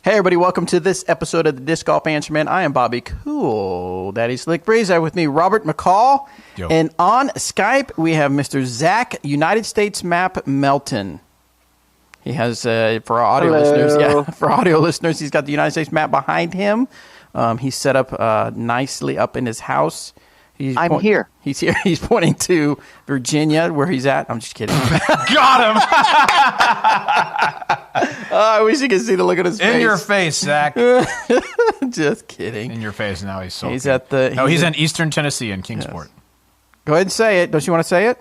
Hey everybody, welcome to this episode of the Disc Golf Answer Man. I am Bobby Cool Daddy Slick Breeze. I have with me Robert McCall. Yo. And on Skype we have Mr. Zach, United States Map Melton. He has for our audio listeners, he's got the United States map behind him. He's set up nicely up in his house. I'm here. He's here. He's pointing to Virginia, where he's at. I'm just kidding. Got him. I wish you could see the look on his face. In your face, Zach. Just kidding. In your face. Now he's so. He's at the. He's in Eastern Tennessee in Kingsport. Yes. Go ahead and say it. Don't you want to say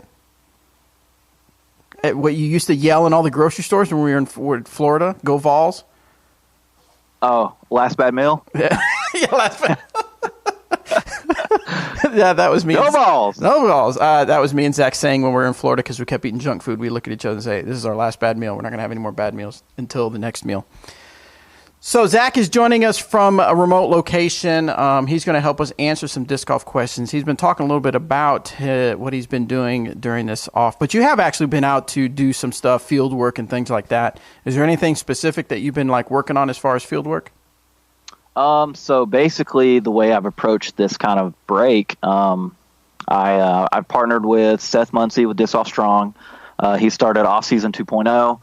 it? What you used to yell in all the grocery stores when we were in Florida? Go Vols. Oh, last bad meal? Yeah, last bad. Yeah, that was me. No balls. No balls. That was me and Zach saying when we were in Florida because we kept eating junk food. We look at each other and say, "This is our last bad meal. We're not going to have any more bad meals until the next meal." So Zach is joining us from a remote location. He's going to help us answer some disc golf questions. He's been talking a little bit about what he's been doing during this off. But you have actually been out to do some stuff, field work and things like that. Is there anything specific that you've been working on as far as field work? So basically, the way I've approached this kind of break, I've partnered with Seth Muncie with Disc Golf Strong. He started Off Season 2.0,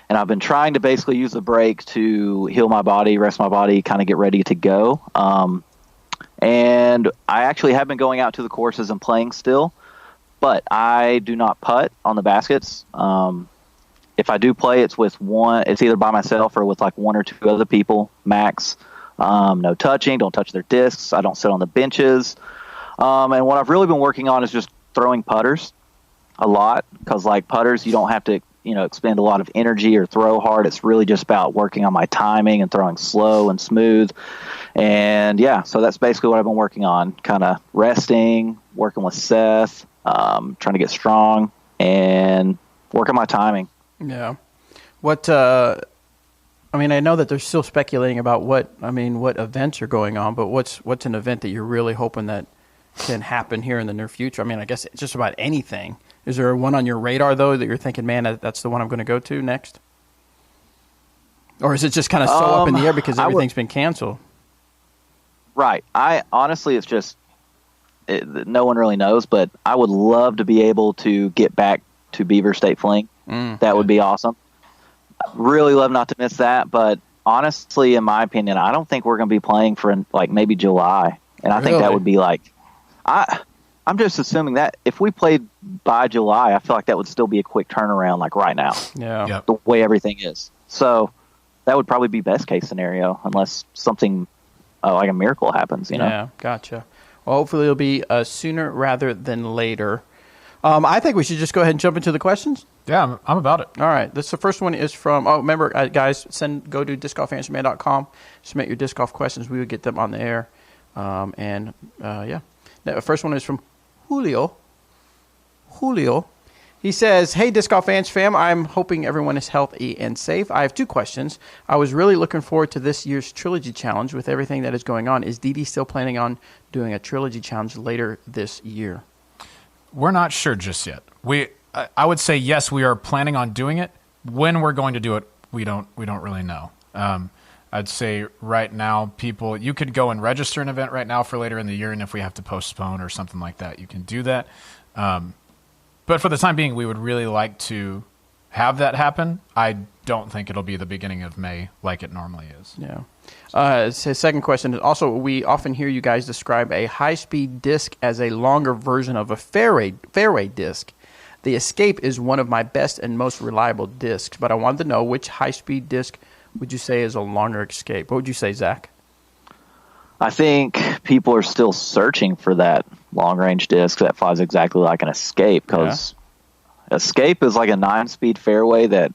and I've been trying to basically use the break to heal my body, rest my body, kind of get ready to go. And I actually have been going out to the courses and playing still, but I do not putt on the baskets. If I do play, it's either by myself or with one or two other people, max. No touching, don't touch their discs. I don't sit on the benches. And what I've really been working on is just throwing putters a lot, because putters, you don't have to, expend a lot of energy or throw hard. It's really just about working on my timing and throwing slow and smooth. And yeah, so that's basically what I've been working on, kind of resting, working with Seth, trying to get strong and working my timing. Yeah. I know that they're still speculating about what events are going on, but what's an event that you're really hoping that can happen here in the near future? I guess just about anything. Is there one on your radar, though, that you're thinking, man, that's the one I'm going to go to next? Or is it just kind of so up in the air because everything's been canceled? Right. Honestly, it's just no one really knows, but I would love to be able to get back to Beaver State Fling. That would be awesome. Really love not to miss that, but honestly, in my opinion, I don't think we're going to be playing for maybe July, and I think that would be I'm just assuming that if we played by July, I feel like that would still be a quick turnaround, right now. Yeah, yep. The way everything is. So that would probably be best case scenario, unless something like a miracle happens. Yeah, gotcha. Well, hopefully it'll be sooner rather than later. I think we should just go ahead and jump into the questions. Yeah, I'm about it. All right. The first one is from, remember, guys, go to discgolfanswerman.com, submit your disc golf questions. We would get them on the air. Yeah. The first one is from Julio. He says, "Hey, Disc Golf Fans fam, I'm hoping everyone is healthy and safe. I have two questions. I was really looking forward to this year's Trilogy Challenge with everything that is going on. Is DD still planning on doing a Trilogy Challenge later this year?" We're not sure just yet. I would say yes, we are planning on doing it. When we're going to do it, we don't really know. I'd say right now, you could go and register an event right now for later in the year, and if we have to postpone or something like that, you can do that. But for the time being, we would really like to have that happen. I don't think it'll be the beginning of May like it normally is. Yeah. His second question is also, we often hear you guys describe a high-speed disc as a longer version of a fairway disc. The Escape is one of my best and most reliable discs, but I wanted to know which high-speed disc would you say is a longer Escape? What would you say, Zach? I think people are still searching for that long-range disc that flies exactly like an Escape, because Escape is like a 9-speed fairway that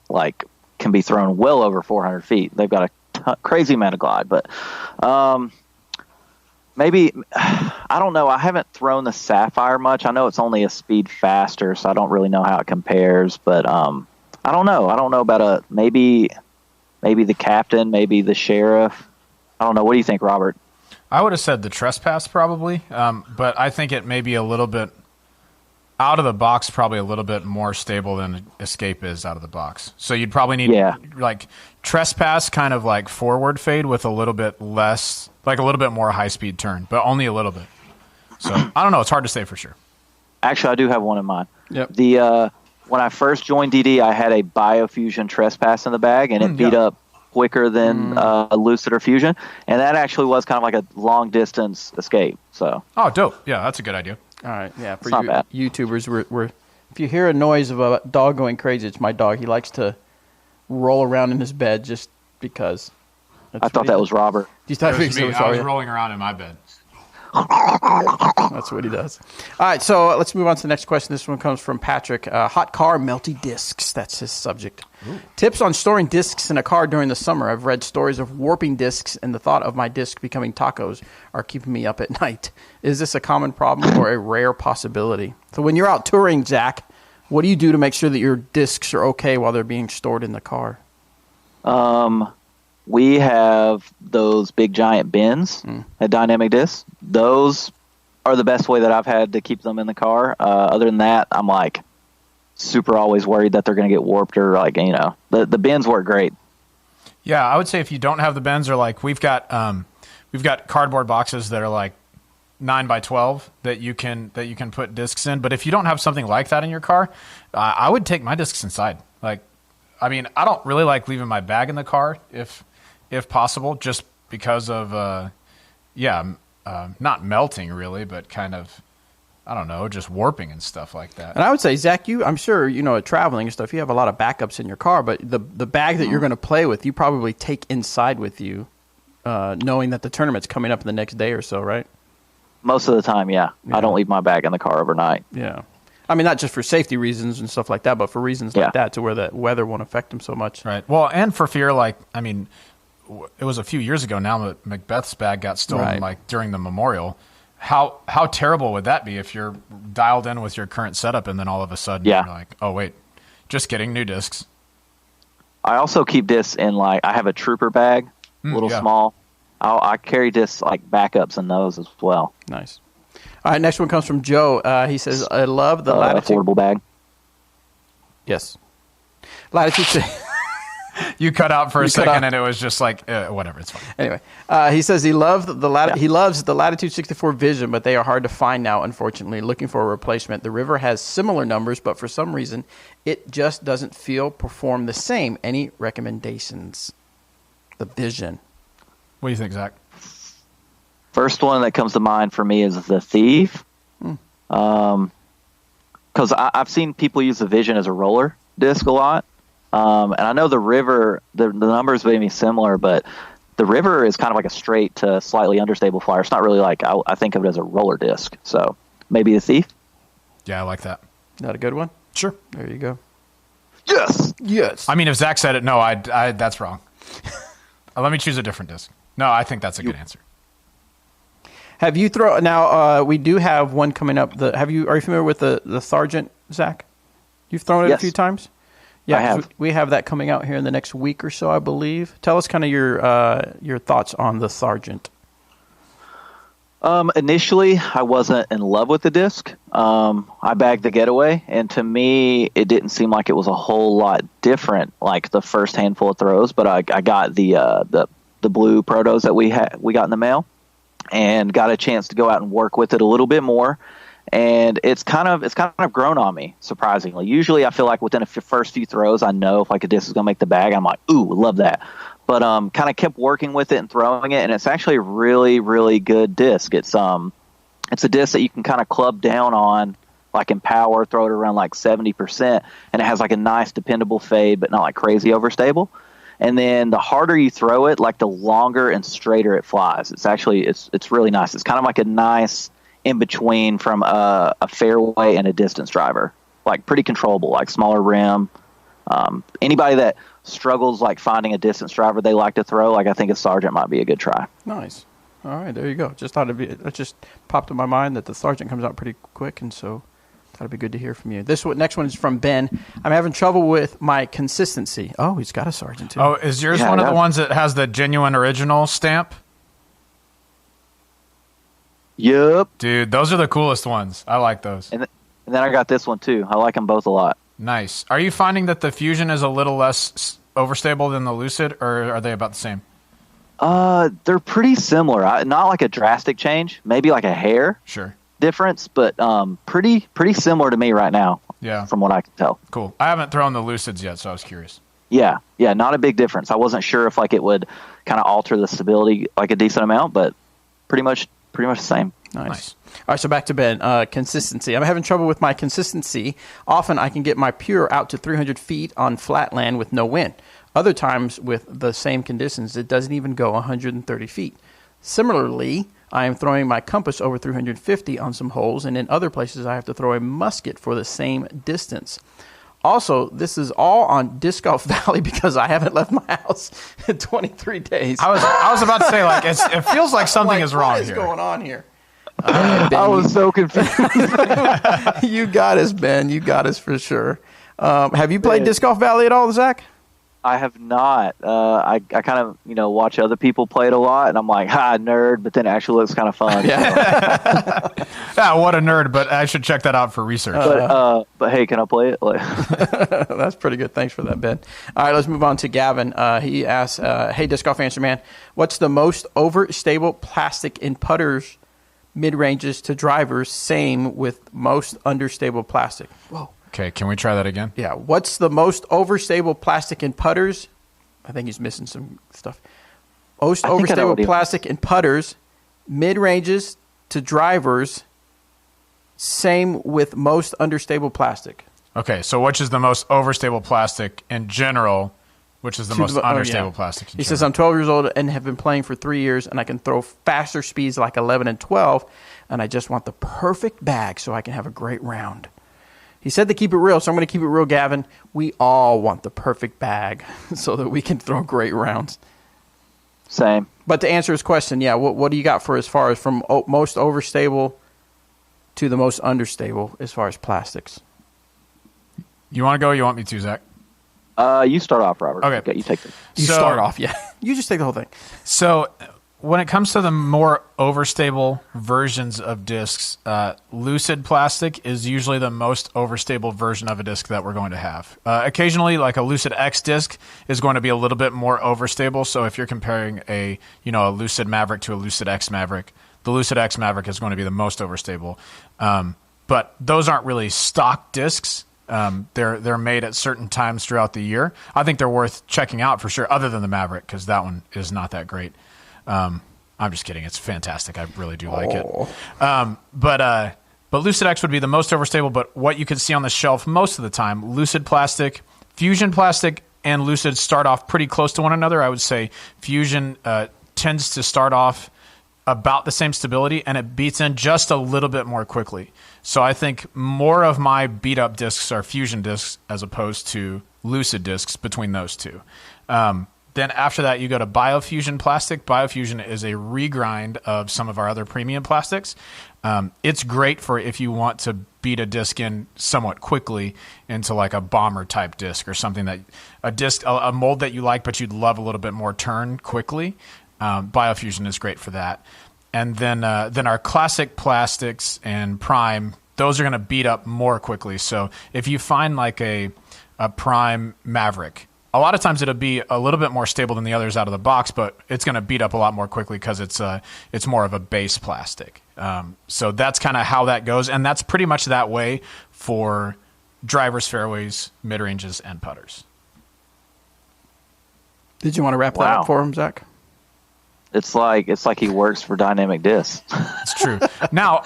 can be thrown well over 400 feet. They've got a crazy amount of glide, but maybe, I don't know. I haven't thrown the Sapphire much. I know it's only a speed faster, so I don't really know how it compares, but I don't know. I don't know about maybe the Captain, maybe the Sheriff. I don't know. What do you think, Robert? I would have said the Trespass probably, but I think it may be a little bit. out of the box probably a little bit more stable than Escape is out of the box. So you'd probably need like Trespass, kind of like forward fade with a little bit less, like a little bit more high speed turn, but only a little bit. So I don't know. It's hard to say for sure. Actually, I do have one in mind. Yep. When I first joined DD, I had a Biofusion Trespass in the bag, and it beat up quicker than Lucid or Fusion, and that actually was kind of like a long distance Escape. So. Oh, dope! Yeah, that's a good idea. All right, yeah. For you YouTubers, we're if you hear a noise of a dog going crazy, it's my dog. He likes to roll around in his bed just because. I thought that was Robert. You thought it was me. I was rolling around in my bed. That's what he does. All right, so let's move on to the next question. This one comes from Patrick. Hot car, melty discs. That's his subject. Ooh. Tips on storing discs in a car during the summer. I've read stories of warping discs, and the thought of my disc becoming tacos are keeping me up at night. Is this a common problem or a rare possibility? So when you're out touring, Zach, what do you do to make sure that your discs are okay while they're being stored in the car? We have those big giant bins at Dynamic Discs. Those are the best way that I've had to keep them in the car. Other than that, I'm like super always worried that they're going to get warped or like, the bins work great. Yeah, I would say if you don't have the bins, or like we've got cardboard boxes that are like 9 by 12 that you can put discs in. But if you don't have something like that in your car, I would take my discs inside. Like, I mean, I don't really like leaving my bag in the car if possible, just because of, not melting really, but kind of, I don't know, just warping and stuff like that. And I would say, Zach, I'm sure, traveling and stuff, you have a lot of backups in your car, but the bag that you're going to play with, you probably take inside with you, knowing that the tournament's coming up in the next day or so, right? Most of the time, yeah. I don't leave my bag in the car overnight. Yeah. I mean, not just for safety reasons and stuff like that, but for reasons like that, to where the weather won't affect them so much. Right. Well, and for fear, like, I mean, it was a few years ago now that Macbeth's bag got stolen, like during the Memorial. How terrible would that be if you're dialed in with your current setup and then all of a sudden you're like, oh wait, just getting new discs. I also keep discs in I have a Trooper bag, small. I carry discs like backups in those as well. Nice. All right, next one comes from Joe. He says, I love the Latitude. Affordable bag. Yes. Latitude. You cut out for a second, and it was just like, whatever, it's fine. Anyway, he says he loves the Latitude 64 Vision, but they are hard to find now, unfortunately. Looking for a replacement. The River has similar numbers, but for some reason, it just doesn't perform the same. Any recommendations? The Vision. What do you think, Zach? First one that comes to mind for me is the Thief. Because I've seen people use the Vision as a roller disc a lot. And I know the River, the numbers may be similar, but the River is kind of like a straight to slightly understable flyer. It's not really like, I think of it as a roller disc. So maybe the Thief. Yeah, I like that. Not a good one? Sure. There you go. Yes. I mean, if Zach said it, no, that's wrong. Let me choose a different disc. No, I think that's a good answer. Have you we do have one coming up. Are you familiar with the Sergeant, Zach? You've thrown it a few times? Yeah, I have. We have that coming out here in the next week or so, I believe. Tell us kind of your thoughts on the Sergeant. Initially, I wasn't in love with the disc. I bagged the Getaway, and to me, it didn't seem like it was a whole lot different, like the first handful of throws. But I got the blue protos that we got in the mail, and got a chance to go out and work with it a little bit more. And it's kind of grown on me, surprisingly. Usually I feel like within the first few throws, I know if like a disc is going to make the bag. I'm like, ooh, love that. But kind of kept working with it and throwing it, and it's actually a really, really good disc. It's a disc that you can kind of club down on, like in power, throw it around like 70%, and it has like a nice dependable fade, but not like crazy overstable. And then the harder you throw it, like the longer and straighter it flies. It's actually it's really nice. It's kind of like a nice in between from a fairway and a distance driver, like pretty controllable, like smaller rim. Anybody that struggles like finding a distance driver they like to throw, like I think a Sergeant might be a good try. Nice. All right, there you go. Just thought it just popped in my mind that the Sergeant comes out pretty quick, and so thought it'd be good to hear from you. Next one is from Ben. I'm having trouble with my consistency. Oh, he's got a Sergeant too. Oh, is yours one of the ones that has the genuine original stamp? Yep. Dude, those are the coolest ones. I like those. And then I got this one too. I like them both a lot. Nice. Are you finding that the Fusion is a little less overstable than the Lucid, or are they about the same? They're pretty similar. Not like a drastic change, maybe like a hair difference, but pretty similar to me right now. Yeah, from what I can tell. Cool. I haven't thrown the Lucids yet, so I was curious. Yeah, not a big difference. I wasn't sure if like it would kind of alter the stability like a decent amount, but pretty much the same. Nice. All right, so back to Ben. Consistency. I'm having trouble with my consistency. Often I can get my Pure out to 300 feet on flat land with no wind. Other times with the same conditions, it doesn't even go 130 feet. Similarly, I am throwing my Compass over 350 on some holes, and in other places I have to throw a musket for the same distance. Also, this is all on Disc Golf Valley because I haven't left my house in 23 days. I was about to say, like, it feels like something is wrong here. What is going on here? Ben, I was so confused. You got us, Ben. You got us for sure. Have you played Disc Golf Valley at all, Zach? I have not. I kind of watch other people play it a lot, and I'm like, nerd, but then it actually looks kind of fun. Yeah. Yeah, what a nerd! But I should check that out for research. But hey, can I play it? That's pretty good. Thanks for that, Ben. All right, let's move on to Gavin. He asks, "Hey, Disc Golf Answer Man, what's the most overstable plastic in putters, mid ranges to drivers? Same with most understable plastic." Whoa. Okay, can we try that again? Yeah. What's the most overstable plastic in putters? I think he's missing some stuff. Most overstable plastic in putters, mid ranges to drivers. Same with most understable plastic. Okay, so which is the most overstable plastic in general? Which is the most understable plastic in general? He says, I'm 12 years old and have been playing for 3 years, and I can throw faster speeds like 11 and 12, and I just want the perfect bag so I can have a great round. He said to keep it real, so I'm going to keep it real, Gavin. We all want the perfect bag so that we can throw great rounds. Same. But to answer his question, yeah, what do you got for as far as from most overstable to the most understable as far as plastics? You want to go or you want me to, Zach? You start off, Robert. Okay. You take it. You start off, yeah. You just take the whole thing. So when it comes to the more overstable versions of discs, Lucid plastic is usually the most overstable version of a disc that we're going to have. Occasionally, like a Lucid X disc is going to be a little bit more overstable. So if you're comparing a Lucid Maverick to a Lucid X Maverick, the Lucid X Maverick is going to be the most overstable. But those aren't really stock discs. They're made at certain times throughout the year. I think they're worth checking out for sure, other than the Maverick, because that one is not that great. I'm just kidding. It's fantastic. I really do like it. But Lucid X would be the most overstable. But what you can see on the shelf most of the time, Lucid plastic, Fusion plastic, and Lucid start off pretty close to one another. I would say Fusion tends to start off about the same stability, and it beats in just a little bit more quickly. So I think more of my beat up discs are Fusion discs as opposed to Lucid discs between those two. Then after that, you go to Biofusion plastic. Biofusion is a regrind of some of our other premium plastics. It's great for if you want to beat a disc in somewhat quickly into like a bomber type disc or something that a mold that you like, but you'd love a little bit more turn quickly. Biofusion is great for that. And then our classic plastics and Prime, those are going to beat up more quickly. So if you find like a Prime Maverick, a lot of times it'll be a little bit more stable than the others out of the box, but it's going to beat up a lot more quickly because it's more of a base plastic. So that's kind of how that goes, and that's pretty much that way for drivers, fairways, mid ranges, and putters. Did you want to wrap that up for him, Zach? It's like he works for Dynamic Disc. It's true. Now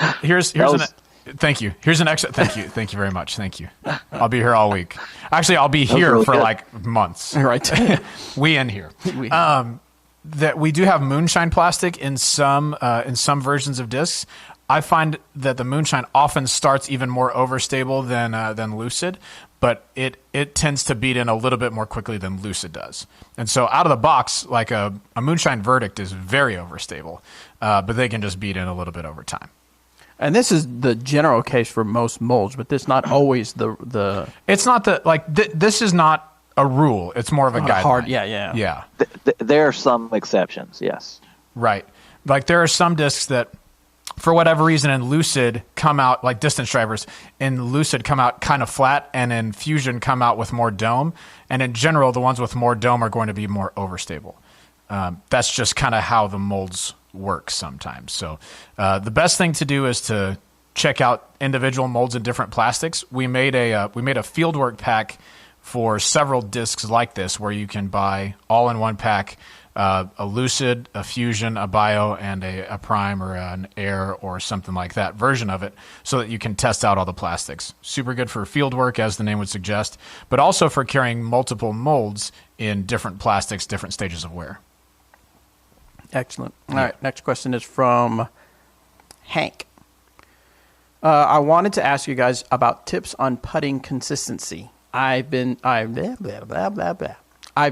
thank you. Here's an extra. Thank you very much. Thank you. I'll be here all week. Actually, I'll be here really for good. Like months. Right. We in here. That we do have moonshine plastic in some versions of discs. I find that the moonshine often starts even more overstable than Lucid, but it tends to beat in a little bit more quickly than Lucid does. And so out of the box, like a moonshine Verdict is very overstable, but they can just beat in a little bit over time. And this is the general case for most molds, but this is not always the. It's not this is not a rule. It's more of a guideline. Yeah. There are some exceptions, yes. Right. Like there are some discs that for whatever reason, in Lucid come out, like distance drivers, in Lucid come out kind of flat, and in Fusion come out with more dome. And in general, the ones with more dome are going to be more overstable. That's just kind of how the molds work sometimes. So the best thing to do is to check out individual molds in different plastics. We made a fieldwork pack for several discs like this, where you can buy all in one pack a Lucid, a Fusion, a Bio, and a Prime or an Air or something like that version of it, so that you can test out all the plastics. Super good for field work, as the name would suggest, but also for carrying multiple molds in different plastics, different stages of wear. Excellent. All right, next question is from Hank. I wanted to ask you guys about tips on putting consistency. I've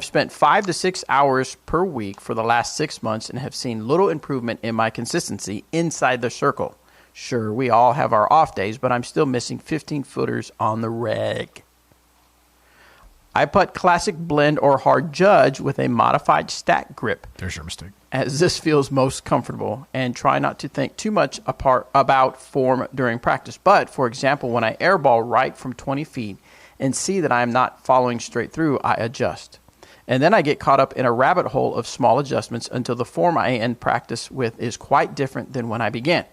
spent 5 to 6 hours per week for the last 6 months and have seen little improvement in my consistency inside the circle. Sure, we all have our off days, but I'm still missing 15 footers on the reg. I putt classic blend or hard judge with a modified stack grip. There's your mistake. As this feels most comfortable, and try not to think too much about form during practice. But, for example, when I airball right from 20 feet and see that I am not following straight through, I adjust. And then I get caught up in a rabbit hole of small adjustments until the form I end practice with is quite different than when I began.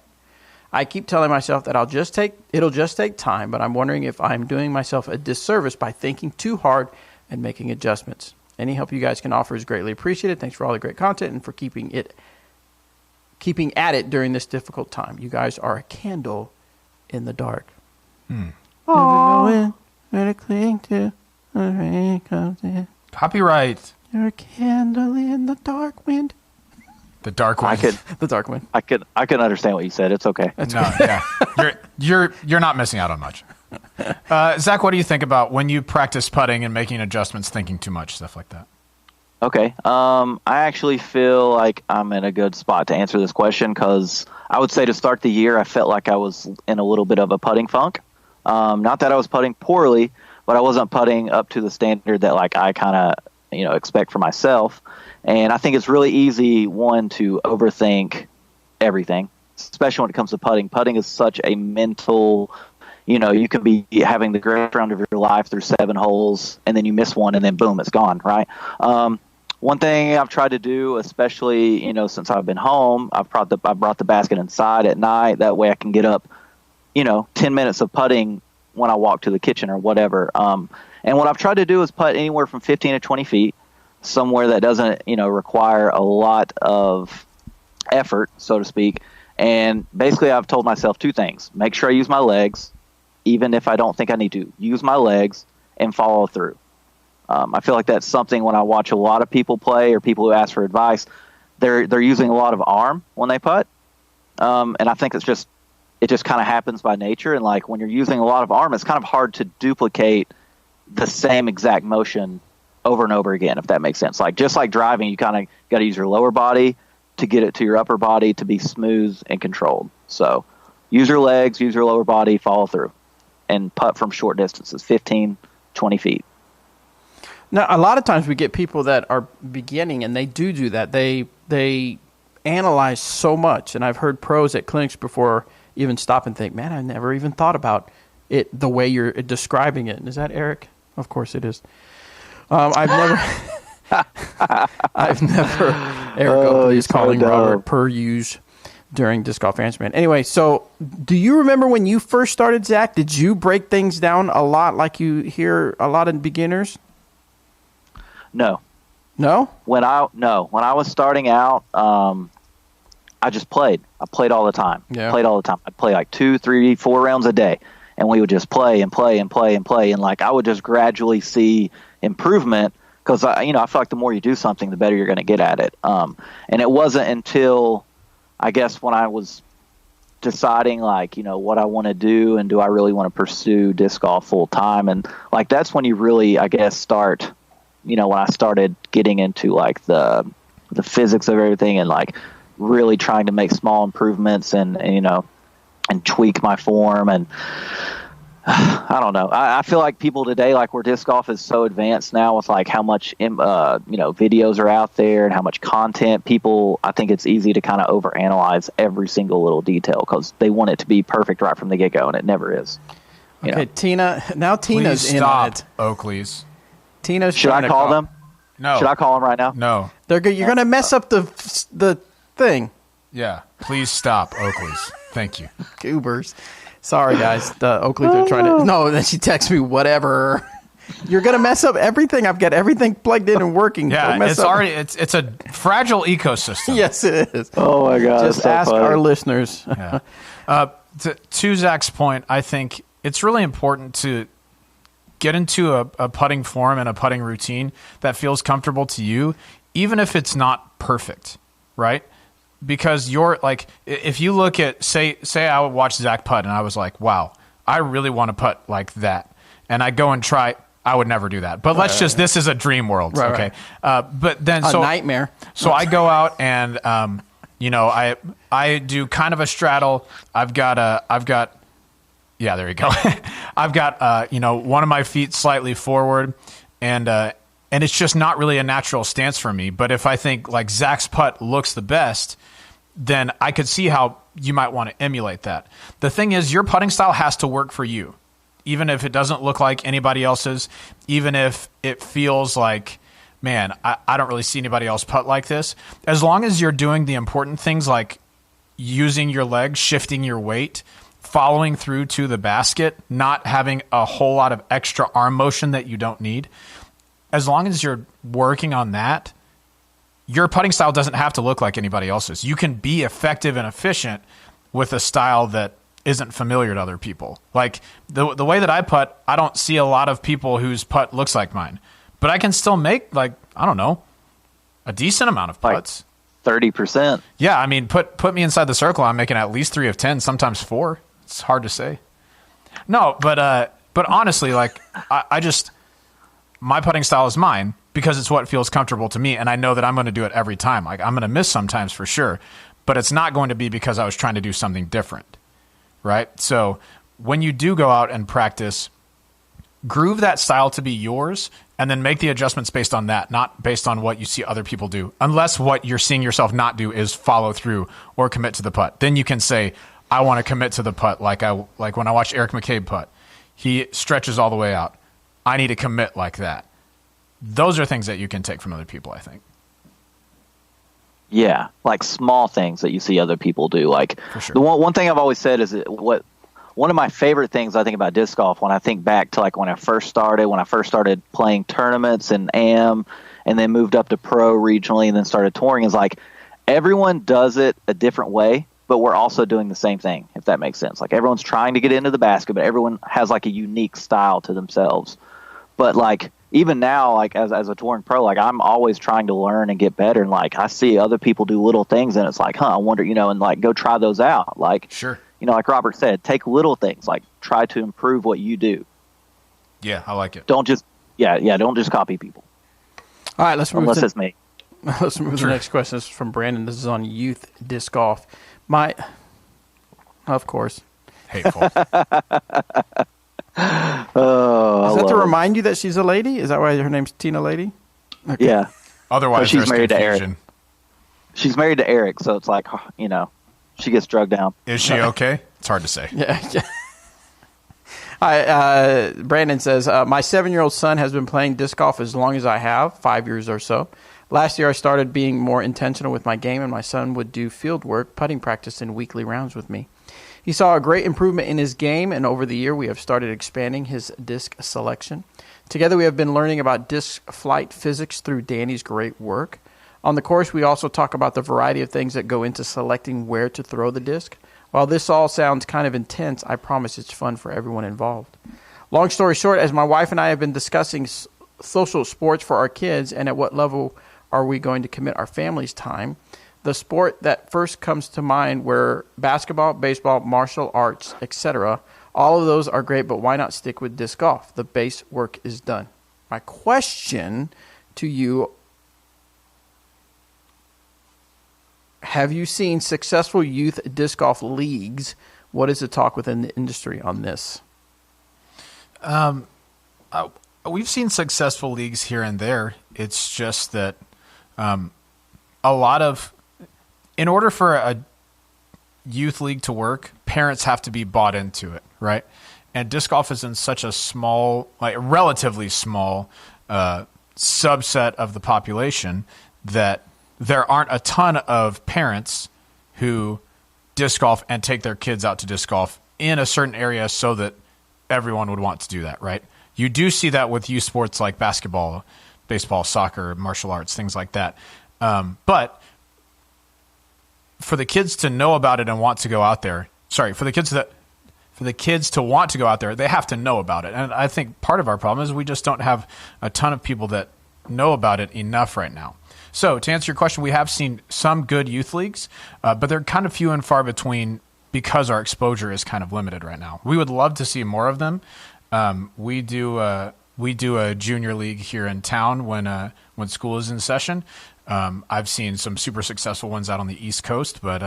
I keep telling myself that it'll just take time, but I'm wondering if I'm doing myself a disservice by thinking too hard and making adjustments. Any help you guys can offer is greatly appreciated. Thanks for all the great content and for keeping at it during this difficult time. You guys are a candle in the dark. Copyright. You're a candle in the dark wind. The dark wind. The dark wind. I could understand what you said. It's okay. You're not missing out on much. Zach, what do you think about when you practice putting and making adjustments, thinking too much, stuff like that? Okay. I actually feel like I'm in a good spot to answer this question, because I would say to start the year, I felt like I was in a little bit of a putting funk. Not that I was putting poorly, but I wasn't putting up to the standard that like I kind of expect for myself. And I think it's really easy, one, to overthink everything, especially when it comes to putting. Putting is such a mental, you can be having the greatest round of your life through 7 holes, and then you miss one, and then boom, it's gone, right? One thing I've tried to do, especially, since I've been home, I brought the basket inside at night. That way I can get up, 10 minutes of putting when I walk to the kitchen or whatever. And what I've tried to do is putt anywhere from 15 to 20 feet, somewhere that doesn't, require a lot of effort, so to speak. And basically I've told myself 2 things. Make sure I use my legs, even if I don't think I need to. Use my legs and follow through. I feel like that's something when I watch a lot of people play or people who ask for advice, they're using a lot of arm when they putt. And I think it just kind of happens by nature. And like when you're using a lot of arm, it's kind of hard to duplicate the same exact motion over and over again, if that makes sense. Like just like driving, you kind of got to use your lower body to get it to your upper body to be smooth and controlled. So use your legs, use your lower body, follow through, and putt from short distances, 15, 20 feet. Now, a lot of times we get people that are beginning, and they do that. They analyze so much, and I've heard pros at clinics before even stop and think, man, I never even thought about it the way you're describing it. Is that Eric? Of course it is. I've never, Eric is calling Robert per use during Disc Golf Answer Man. Anyway, so do you remember when you first started, Zach? Did you break things down a lot like you hear a lot of beginners? No. No? When I was starting out, I just played. I played all the time. Yeah. Played all the time. I'd play like 2, 3, 4 rounds a day, and we would just play and play and play and play. And like I would just gradually see improvement, because I feel like the more you do something, the better you're going to get at it. And it wasn't until I guess when I was deciding like what I want to do and do I really want to pursue disc golf full time, and like that's when you really I guess start. When I started getting into like the physics of everything and like really trying to make small improvements and tweak my form. And I don't know. I feel like people today, like where disc golf is so advanced now with like how much, videos are out there and how much content people, I think it's easy to kind of overanalyze every single little detail because they want it to be perfect right from the get go, and it never is. Okay, Tina. Now Tina's Please in stop, on it. Oakleys. Tina's. Should I call them? No. Should I call them right now? No. You're going to mess up the thing. Yeah. Please stop, Oakleys. Thank you. Goobers. Sorry, guys. The Oakleys are trying to. No, then she texts me, whatever. You're going to mess up everything. I've got everything plugged in and working. Yeah, it's a fragile ecosystem. Yes, it is. Oh, my God. Just ask our listeners. Yeah. To Zach's point, I think it's really important to get into a putting form and a putting routine that feels comfortable to you, even if it's not perfect, right? Because you're like, if you look at, say I would watch Zach putt and I was like, wow, I really want to putt like that. And I go and try, I would never do that. But this is a dream world. Right, okay. But then, a nightmare. So I go out and, I do kind of a straddle. Yeah, there you go. I've got, one of my feet slightly forward and it's just not really a natural stance for me. But if I think like Zach's putt looks the best, then I could see how you might want to emulate that. The thing is, your putting style has to work for you, even if it doesn't look like anybody else's, even if it feels like, man, I don't really see anybody else putt like this. As long as you're doing the important things like using your legs, shifting your weight, following through to the basket, not having a whole lot of extra arm motion that you don't need. As long as you're working on that, your putting style doesn't have to look like anybody else's. You can be effective and efficient with a style that isn't familiar to other people. Like the way that I putt, I don't see a lot of people whose putt looks like mine, but I can still make a decent amount of putts. 30%. Yeah, I mean, put me inside the circle, I'm making at least 3 of 10, sometimes 4. It's hard to say. No, but honestly, like I just, my putting style is mine because it's what feels comfortable to me, and I know that I'm going to do it every time. Like I'm going to miss sometimes for sure, but it's not going to be because I was trying to do something different, right? So when you do go out and practice, groove that style to be yours, and then make the adjustments based on that, not based on what you see other people do, unless what you're seeing yourself not do is follow through or commit to the putt. Then you can say, I want to commit to the putt like when I watch Eric McCabe putt. He stretches all the way out. I need to commit like that. Those are things that you can take from other people, I think. Yeah, like small things that you see other people do. Like For sure. the one thing I've always said is one of my favorite things I think about disc golf when I think back to like when I first started playing tournaments and AM and then moved up to pro regionally and then started touring is like everyone does it a different way, but we're also doing the same thing, if that makes sense. Like everyone's trying to get into the basket, but everyone has like a unique style to themselves. But like even now, like as a touring pro, like I'm always trying to learn and get better. And like I see other people do little things and it's like, I wonder, and like go try those out. Like, sure. Like Robert said, take little things, like try to improve what you do. Yeah, I like it. Don't just copy people. All right, let's move Unless it's me. Let's move to the next question. This is from Brandon. This is on youth disc golf. Of course. Hateful. Oh, is that to remind you that she's a lady? Is that why her name's Tina Lady? Okay. Yeah. Otherwise, she's there's married confusion. to Eric. She's married to Eric, so it's like, she gets drugged down. Is she okay? It's hard to say. Yeah. Hi, Brandon says, my 7-year-old son has been playing disc golf as long as I have, 5 years or so. Last year, I started being more intentional with my game, and my son would do field work, putting practice, and weekly rounds with me. He saw a great improvement in his game, and over the year, we have started expanding his disc selection. Together, we have been learning about disc flight physics through Danny's great work. On the course, we also talk about the variety of things that go into selecting where to throw the disc. While this all sounds kind of intense, I promise it's fun for everyone involved. Long story short, as my wife and I have been discussing social sports for our kids and at what level are we going to commit our family's time, the sport that first comes to mind were basketball, baseball, martial arts, etc. All of those are great, but why not stick with disc golf? The base work is done. My question to you, have you seen successful youth disc golf leagues? What is the talk within the industry on this? We've seen successful leagues here and there. It's just that in order for a youth league to work, parents have to be bought into it, right? And disc golf is in such a small, like relatively small subset of the population that there aren't a ton of parents who disc golf and take their kids out to disc golf in a certain area so that everyone would want to do that, right? You do see that with youth sports like basketball, baseball, soccer, martial arts, things like that. But for the kids to know about it and want to go out there, for the kids to want to go out there, they have to know about it. And I think part of our problem is we just don't have a ton of people that know about it enough right now. So to answer your question, we have seen some good youth leagues, but they're kind of few and far between because our exposure is kind of limited right now. We would love to see more of them. We do a junior league here in town when school is in session. I've seen some super successful ones out on the East Coast, but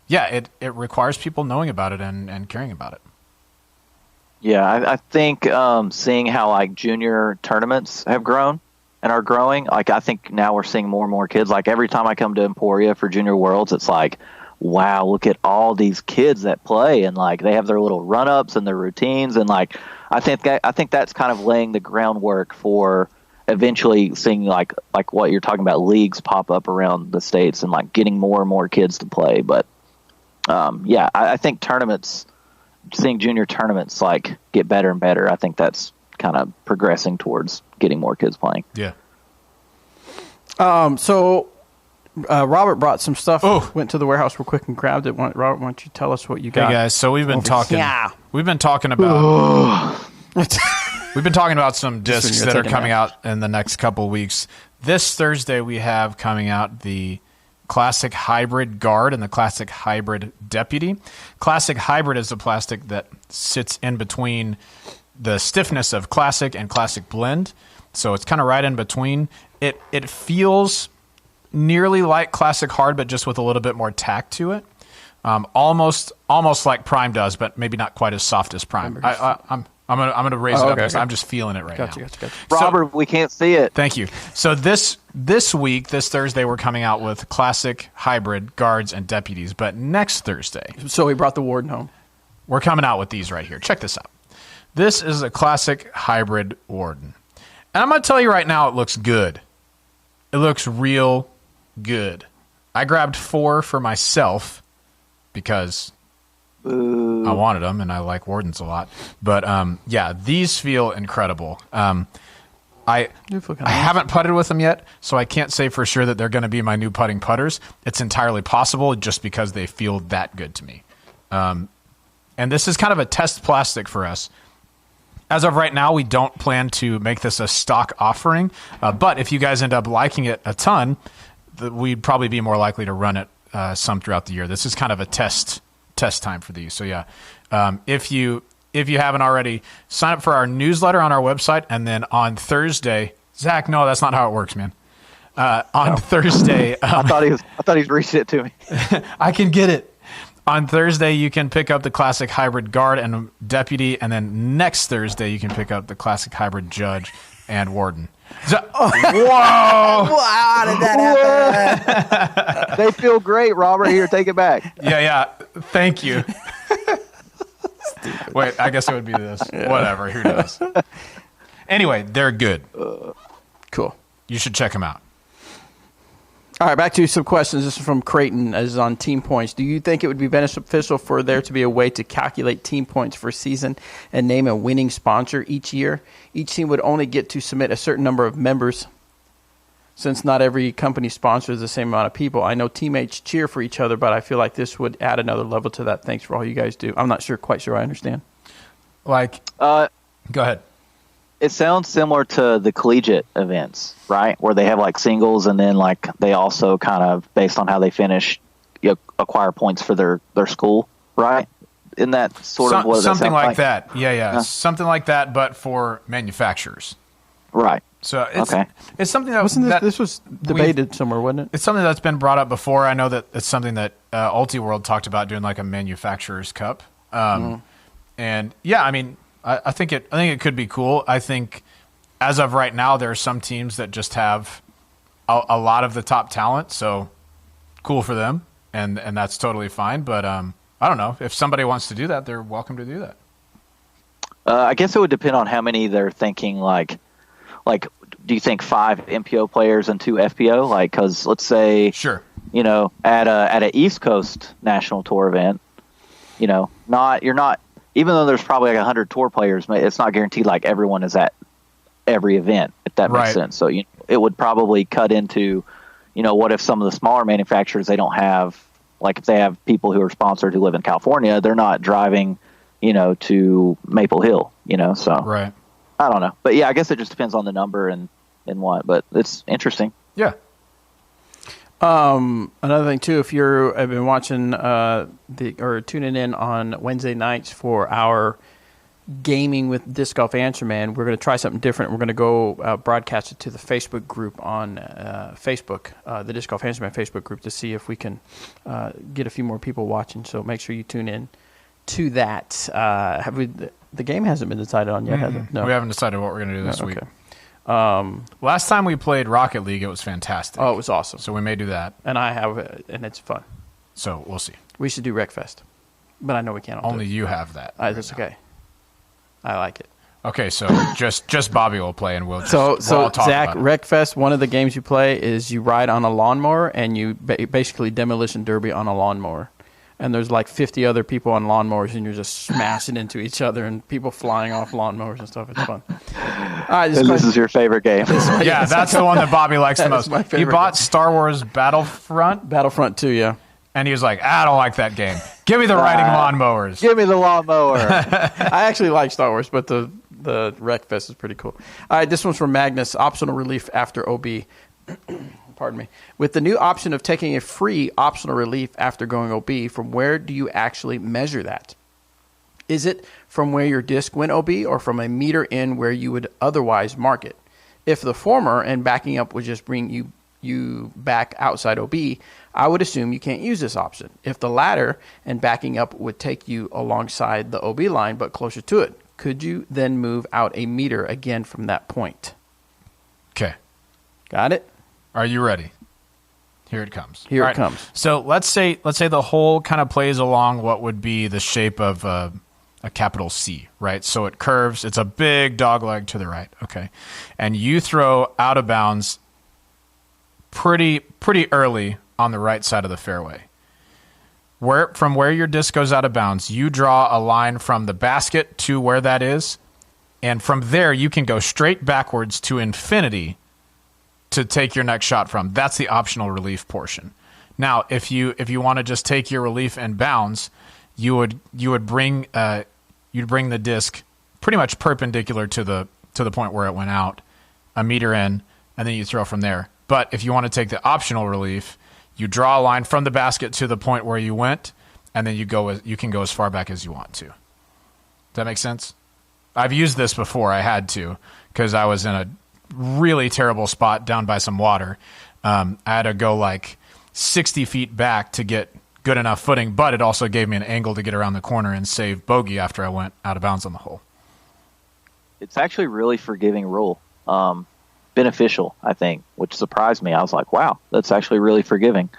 it requires people knowing about it and caring about it. Yeah, I think seeing how like junior tournaments have grown and are growing, like I think now we're seeing more and more kids. Like every time I come to Emporia for Junior Worlds, it's like, wow, look at all these kids that play, and like they have their little run-ups and their routines, and like I think that's kind of laying the groundwork for eventually seeing like what you're talking about, leagues pop up around the states and like getting more and more kids to play. But I think tournaments, seeing junior tournaments like get better and better, I think that's kind of progressing towards getting more kids playing. Yeah. So Robert brought some stuff. Went to the warehouse real quick and grabbed it. Robert, why don't you tell us what you got? Hey guys, so we've been talking. Yeah. We've been talking about. We've been talking about some discs that are coming out in the next couple of weeks. This Thursday we have coming out the Classic Hybrid Guard and the Classic Hybrid Deputy. Classic Hybrid is a plastic that sits in between the stiffness of Classic and Classic Blend, so it's kind of right in between. It feels nearly like Classic Hard, but just with a little bit more tact to it. Almost like Prime does, but maybe not quite as soft as Prime. I'm gonna raise it up because I'm just feeling it right now. Gotcha. Robert, we can't see it. Thank you. So this week, this Thursday, we're coming out with Classic Hybrid Guards and Deputies. But next Thursday, so we brought the Warden home. We're coming out with these right here. Check this out. This is a Classic Hybrid Warden, and I'm gonna tell you right now, it looks good. It looks real good. I grabbed 4 for myself because I wanted them, and I like Wardens a lot. But these feel incredible. I haven't putted with them yet, so I can't say for sure that they're going to be my new putting putters. It's entirely possible just because they feel that good to me. And this is kind of a test plastic for us. As of right now, we don't plan to make this a stock offering, but if you guys end up liking it a ton, we'd probably be more likely to run it some throughout the year. This is kind of a test time for these. So yeah, if you haven't already, sign up for our newsletter on our website, and then on Thursday, Zach, no, that's not how it works, man. Thursday, I thought he was reaching it to me. I can get it. On Thursday, you can pick up the Classic Hybrid Guard and Deputy, and then next Thursday, you can pick up the Classic Hybrid Judge and Warden. So, whoa! How did that happen? They feel great, Robert. Here, take it back. Yeah. Thank you. Wait, I guess it would be this. Yeah. Whatever. Who knows? Anyway, they're good. Cool. You should check them out. All right, back to some questions. This is from Creighton, as on team points. Do you think it would be beneficial for there to be a way to calculate team points for a season and name a winning sponsor each year? Each team would only get to submit a certain number of members, since not every company sponsors the same amount of people. I know teammates cheer for each other, but I feel like this would add another level to that. Thanks for all you guys do. I'm not quite sure I understand. Go ahead. It sounds similar to the collegiate events, right? Where they have like singles, and then like they also kind of, based on how they finish, acquire points for their school, right? Isn't that sort of what something like that? Yeah. Something like that, but for manufacturers, right? So it's something that this was debated somewhere, wasn't it? It's something that's been brought up before. I know that it's something that Ulti World talked about doing, like a manufacturer's cup. And yeah, I mean, I think it could be cool. I think as of right now, there are some teams that just have a lot of the top talent, so cool for them, and that's totally fine. But I don't know. If somebody wants to do that, they're welcome to do that. I guess it would depend on how many they're thinking. Like, do you think 5 MPO players and 2 FPO? Like, because let's say, sure, at a East Coast National Tour event, you're not. Even though there's probably like 100 tour players, it's not guaranteed like everyone is at every event, if that makes sense. So it would probably cut into, what if some of the smaller manufacturers, they don't have, like if they have people who are sponsored who live in California, they're not driving, to Maple Hill, so. Right. I don't know. But yeah, I guess it just depends on the number and what, but it's interesting. Yeah. Another thing too, if I've been watching or tuning in on Wednesday nights for our gaming with Disc Golf Answer Man, we're going to try something different. We're going to go broadcast it to the Facebook group on Facebook, the Disc Golf Answer Man Facebook group, to see if we can get a few more people watching. So make sure you tune in to that. The game hasn't been decided on yet, has it? No, we haven't decided what we're going to do this week. Okay. Last time we played Rocket League, it was fantastic. Oh, it was awesome. So we may do that. And and it's fun. So we'll see. We should do Wreckfest. But I know we can't. Only you have that. That's okay. I like it. Okay, so just Bobby will play, and we'll just so we'll all talk Zach, about it. Wreckfest, one of the games you play is you ride on a lawnmower, and you basically demolition derby on a lawnmower. And there's like 50 other people on lawnmowers, and you're just smashing into each other, and people flying off lawnmowers and stuff. It's fun. All right, this is your favorite game. Yeah, that's the one that Bobby likes the most. He bought game. Star Wars Battlefront 2, yeah. And he was like, I don't like that game. Give me the riding lawnmowers. Give me the lawnmower. I actually like Star Wars, but the Wreckfest is pretty cool. All right, this one's from Magnus. Optional relief after OB. Pardon me. With the new option of taking a free optional relief after going OB, from where do you actually measure that? Is it from where your disc went OB or from a meter in where you would otherwise mark it? If the former and backing up would just bring you back outside OB, I would assume you can't use this option. If the latter and backing up would take you alongside the OB line but closer to it, could you then move out a meter again from that point? Okay. Got it? Are you ready? Here it comes. Here it comes. So let's say the hole kind of plays along what would be the shape of a capital C, right? So it curves. It's a big dog leg to the right. Okay. And you throw out of bounds pretty early on the right side of the fairway. From where your disc goes out of bounds, you draw a line from the basket to where that is, and from there you can go straight backwards to infinity to take your next shot from. That's the optional relief portion. Now, if you want to just take your relief and bounce, you would bring the disc pretty much perpendicular to the point where it went out, a meter in, and then you throw from there. But if you want to take the optional relief, you draw a line from the basket to the point where you went, and then you can go as far back as you want to. Does that make sense? I've used this before. I had to, because I was in a really terrible spot down by some water. I had to go like 60 feet back to get good enough footing, but it also gave me an angle to get around the corner and save bogey after I went out of bounds on the hole. It's actually really forgiving rule. Beneficial, I think, which surprised me. I was like, wow, that's actually really forgiving.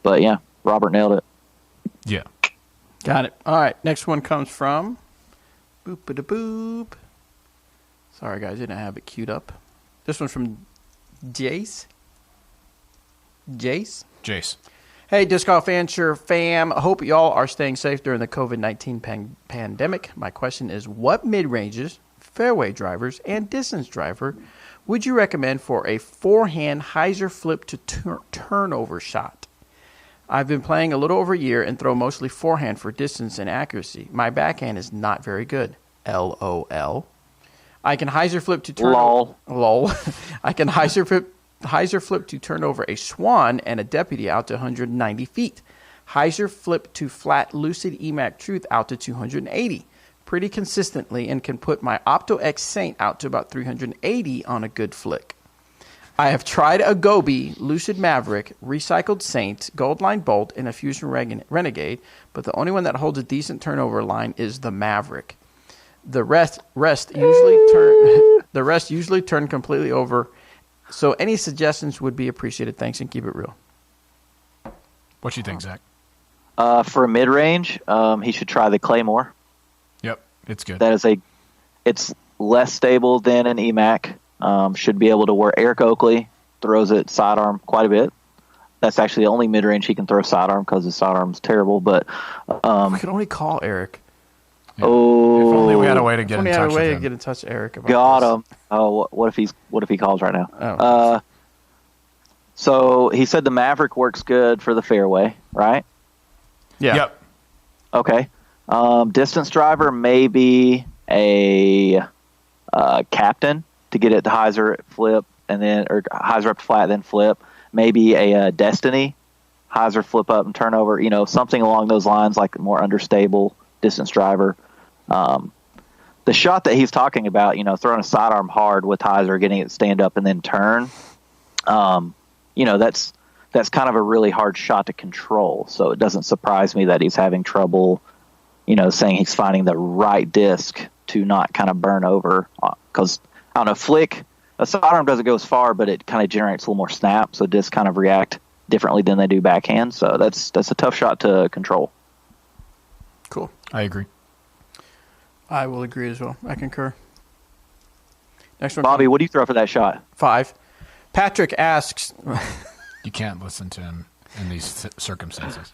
But yeah, Robert nailed it. Yeah. Got it. All right, next one comes from boop-a-da-boop. Sorry, guys, I didn't have it queued up. This one's from Jace. Hey, Disc Golf Answer fam. I hope y'all are staying safe during the COVID-19 pandemic. My question is, what mid-ranges, fairway drivers, and distance driver would you recommend for a forehand hyzer flip to turnover shot? I've been playing a little over a year and throw mostly forehand for distance and accuracy. My backhand is not very good. LOL. I can hyzer flip to turn lol. I can hyzer flip to turn over a swan and a deputy out to 190 feet. Hyzer flip to flat lucid EMAC truth out to 280 pretty consistently, and can put my Opto X Saint out to about 380 on a good flick. I have tried a Gobi, Lucid Maverick, Recycled Saint, Goldline Bolt, and a Fusion Renegade, but the only one that holds a decent turnover line is the Maverick. The rest usually turn completely over. So any suggestions would be appreciated. Thanks, and keep it real. What you think, Zach? For a mid-range, he should try the Claymore. Yep, it's good. It's less stable than an EMAC. Should be able to work. Eric Oakley throws it sidearm quite a bit. That's actually the only mid-range he can throw sidearm because his sidearm's terrible. But we could only call Eric. Yeah. If only we had a way to get in touch with him. To get in touch with Eric about Got this. him. Oh, what if he calls right now? Oh. So he said the Maverick works good for the fairway, right? Yeah. Yep. Okay. Distance driver, maybe a captain to get it to hyzer flip and then, or hyzer up to flat then flip. Maybe a Destiny hyzer flip up and turn over. Something along those lines, like more understable distance driver. The shot that he's talking about, throwing a sidearm hard with hyzer, getting it stand up and then turn. That's kind of a really hard shot to control. So it doesn't surprise me that he's having trouble, saying he's finding the right disc to not kind of burn over. Because, I don't know, flick, a sidearm doesn't go as far, but it kind of generates a little more snap. So discs kind of react differently than they do backhand. So that's a tough shot to control. Cool. I agree. I will agree as well. I concur. Next one. Bobby, what do you throw for that shot? 5. Patrick asks... You can't listen to him in these circumstances.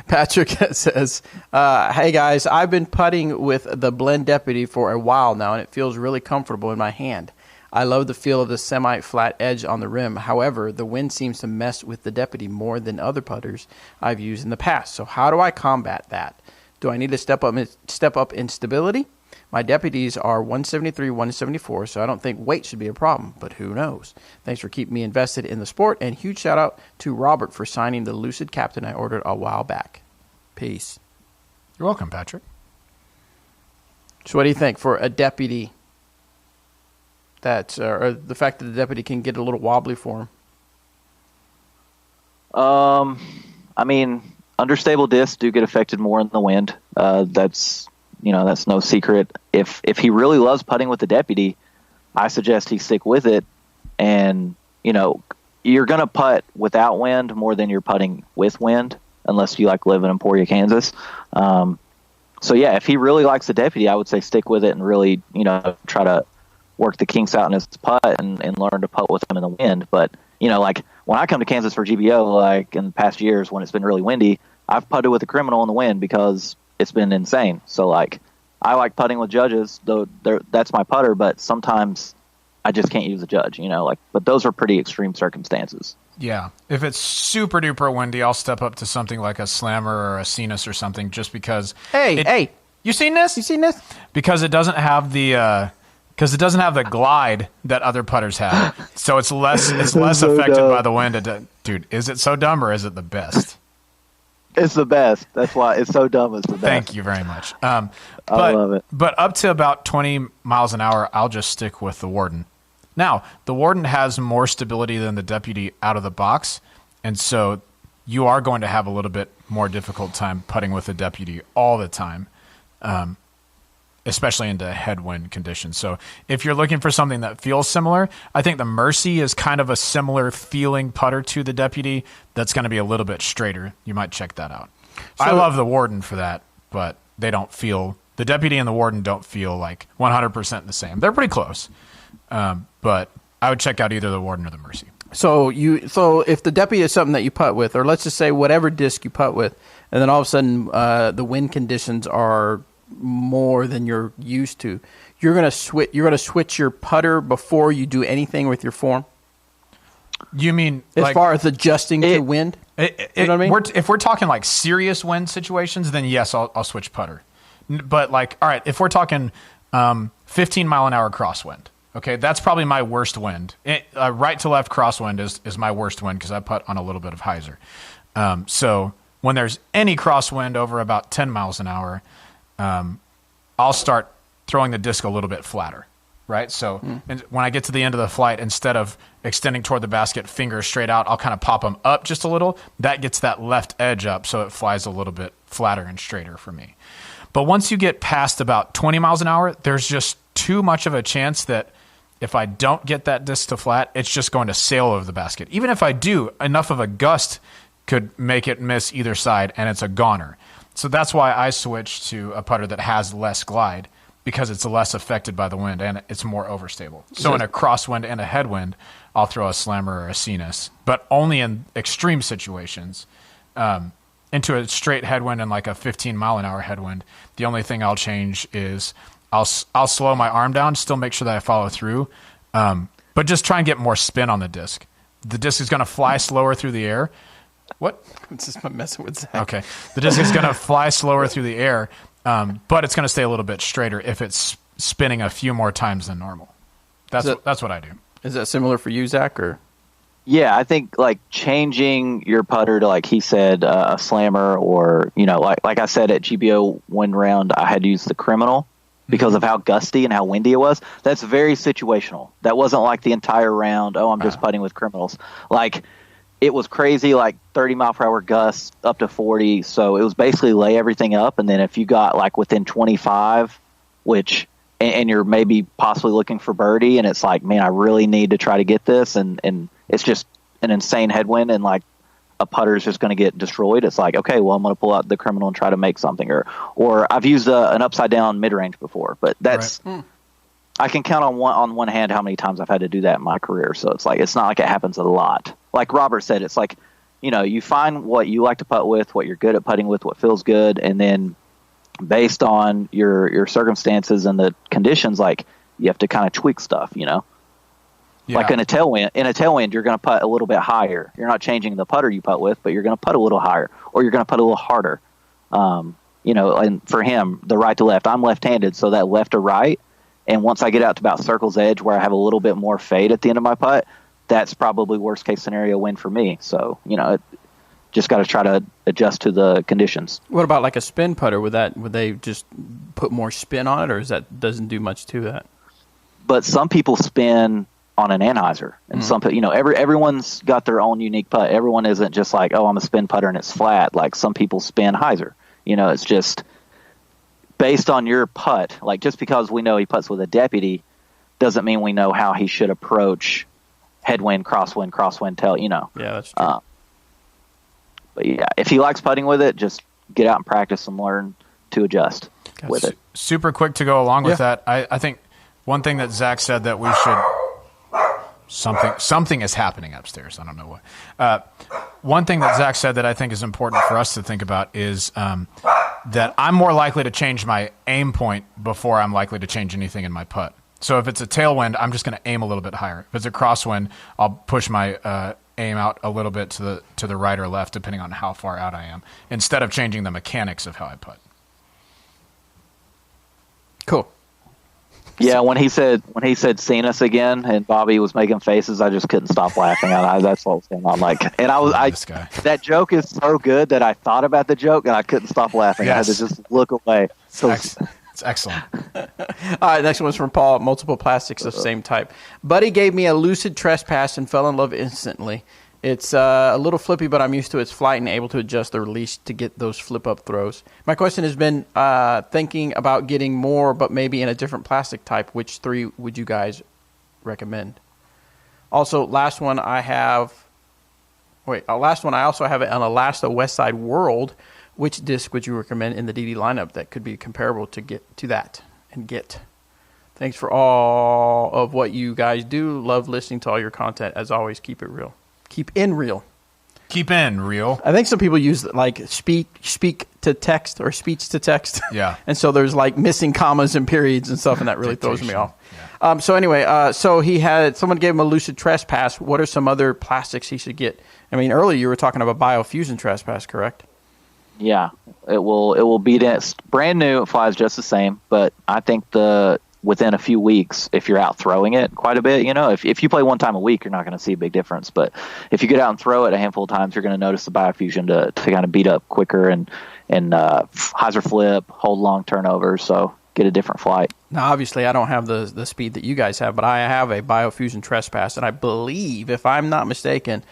Patrick says, hey guys, I've been putting with the Blend Deputy for a while now, and it feels really comfortable in my hand. I love the feel of the semi-flat edge on the rim. However, the wind seems to mess with the Deputy more than other putters I've used in the past. So how do I combat that? Do I need to step up in stability? My Deputies are 173, 174, so I don't think weight should be a problem, but who knows? Thanks for keeping me invested in the sport, and huge shout out to Robert for signing the Lucid Captain I ordered a while back. Peace. You're welcome, Patrick. So what do you think for a Deputy that, or the fact that the Deputy can get a little wobbly for him? I mean, understable discs do get affected more in the wind. That's no secret. If he really loves putting with the Deputy, I suggest he stick with it. And, you're going to putt without wind more than you're putting with wind, unless you live in Emporia, Kansas. So yeah, if he really likes the Deputy, I would say stick with it and really, try to work the kinks out in his putt and learn to putt with him in the wind. But, when I come to Kansas for GBO, in the past years when it's been really windy, I've putted with a criminal in the wind because it's been insane. So I like putting with judges, though that's my putter, but sometimes I just can't use a judge, but those are pretty extreme circumstances. Yeah. If it's super duper windy, I'll step up to something like a Slammer or a Cenas or something just because. Hey, you seen this? You seen this? Because it doesn't have the glide that other putters have. So it's less affected by the wind. Dude, is it so dumb or is it the best? It's the best. That's why it's so dumb. It's the best. Thank you very much. I love it. But up to about 20 miles an hour, I'll just stick with the Warden. Now, the Warden has more stability than the Deputy out of the box, and so you are going to have a little bit more difficult time putting with the Deputy all the time, especially into headwind conditions. So if you're looking for something that feels similar, I think the Mercy is kind of a similar feeling putter to the Deputy that's going to be a little bit straighter. You might check that out. I love the Warden for that, but they don't feel – the Deputy and the Warden don't feel like 100% the same. They're pretty close, but I would check out either the Warden or the Mercy. So if the Deputy is something that you putt with, or let's just say whatever disc you putt with, and then all of a sudden the wind conditions are more than you're used to, you're gonna switch your putter before you do anything with your form. You mean as far as adjusting to wind? You know what I mean? If we're talking serious wind situations, then yes, I'll switch putter. But all right, if we're talking 15 mile an hour crosswind, okay, that's probably my worst wind. Right to left crosswind is my worst wind because I putt on a little bit of hyzer. So when there's any crosswind over about 10 miles an hour, I'll start throwing the disc a little bit flatter, right? So and when I get to the end of the flight, instead of extending toward the basket, fingers straight out, I'll kind of pop them up just a little. That gets that left edge up, so it flies a little bit flatter and straighter for me. But once you get past about 20 miles an hour, there's just too much of a chance that if I don't get that disc to flat, it's just going to sail over the basket. Even if I do, enough of a gust could make it miss either side, and it's a goner. So that's why I switched to a putter that has less glide, because it's less affected by the wind and it's more overstable. So in a crosswind and a headwind, I'll throw a slammer or a Cenas, but only in extreme situations. Into a straight headwind and like a 15-mile-an-hour headwind, the only thing I'll change is I'll slow my arm down, still make sure that I follow through, but just try and get more spin on the disc. The disc is going to fly slower through the air. What? It's just messing with Zach. Okay. The disc is going to fly slower through the air, but it's going to stay a little bit straighter if it's spinning a few more times than normal. That's what I do. Is that similar for you, Zach? Or Yeah, I think like changing your putter to, like he said, a slammer, or like I said at GBO one round, I had used the Criminal because of how gusty and how windy it was. That's very situational. That wasn't like the entire round. Oh, I'm just putting with criminals. Like it was crazy, like 30-mile-per-hour gusts up to 40. So it was basically lay everything up, and then if you got like within 25, which and you're maybe possibly looking for birdie, and it's like, man, I really need to try to get this, and it's just an insane headwind, and like a putter is just going to get destroyed. It's like, okay, well, I'm going to pull out the Criminal and try to make something, or I've used an upside down mid range before, but that's Right. I can count on one hand how many times I've had to do that in my career. So it's like, it's not like it happens a lot. Like Robert said, it's like, you find what you like to putt with, what you're good at putting with, what feels good, and then based on your circumstances and the conditions, like you have to kind of tweak stuff, Yeah. Like in a tailwind, you're going to putt a little bit higher. You're not changing the putter you putt with, but you're going to putt a little higher, or you're going to putt a little harder. And for him, the right to left, I'm left-handed, so that left to right. And once I get out to about circle's edge where I have a little bit more fade at the end of my putt, that's probably worst case scenario win for me. So, just got to try to adjust to the conditions. what about like a spin putter? Would they just put more spin on it, or doesn't do much to that? But some people spin on an Anheuser, and some, everyone's got their own unique putt. Everyone isn't just like, oh, I'm a spin putter and it's flat. Like some people spin Heiser. It's just based on your putt. Like just because we know he putts with a deputy doesn't mean we know how he should approach headwind, crosswind, tail. Yeah, that's true. But yeah, if he likes putting with it, just get out and practice and learn to adjust with it. Super quick to go along with that. I think one thing that Zach said that we should. Something is happening upstairs. I don't know what. One thing that Zach said that I think is important for us to think about is that I'm more likely to change my aim point before I'm likely to change anything in my putt. So if it's a tailwind, I'm just going to aim a little bit higher. If it's a crosswind, I'll push my aim out a little bit to the right or left, depending on how far out I am, instead of changing the mechanics of how I putt. Cool. Yeah, when he said Cenas again, and Bobby was making faces, I just couldn't stop laughing. That's what was going on. Like, and This guy. that joke is so good that I thought about the joke and I couldn't stop laughing. Yes. I had to just look away. So It's excellent. All right, next one's from Paul. Multiple plastics of same type. Buddy gave me a Lucid Trespass and fell in love instantly. It's a little flippy, but I'm used to its flight and able to adjust the release to get those flip-up throws. My question has been thinking about getting more, but maybe in a different plastic type. Which three would you guys recommend? Also, last one I also have it on Alasta Westside World. Which disc would you recommend in the DD lineup that could be comparable to that? Thanks for all of what you guys do. Love listening to all your content. As always, keep it real. Keep in real. I think some people use like speak to text or speech to text. Yeah. And so there's like missing commas and periods and stuff, and that really throws me off. Yeah. So anyway, someone gave him a Lucid Trespass. What are some other plastics he should get? I mean, earlier you were talking about Biofusion Trespass, correct? yeah, it will beat it. It's brand new. It flies just the same, but I think within a few weeks, if you're out throwing it quite a bit, if you play one time a week, you're not going to see a big difference. But if you get out and throw it a handful of times, you're going to notice the Biofusion to kind of beat up quicker and hyzer flip, hold long turnovers. So get a different flight. Now, obviously, I don't have the speed that you guys have, but I have a Biofusion Trespass, and I believe, if I'm not mistaken,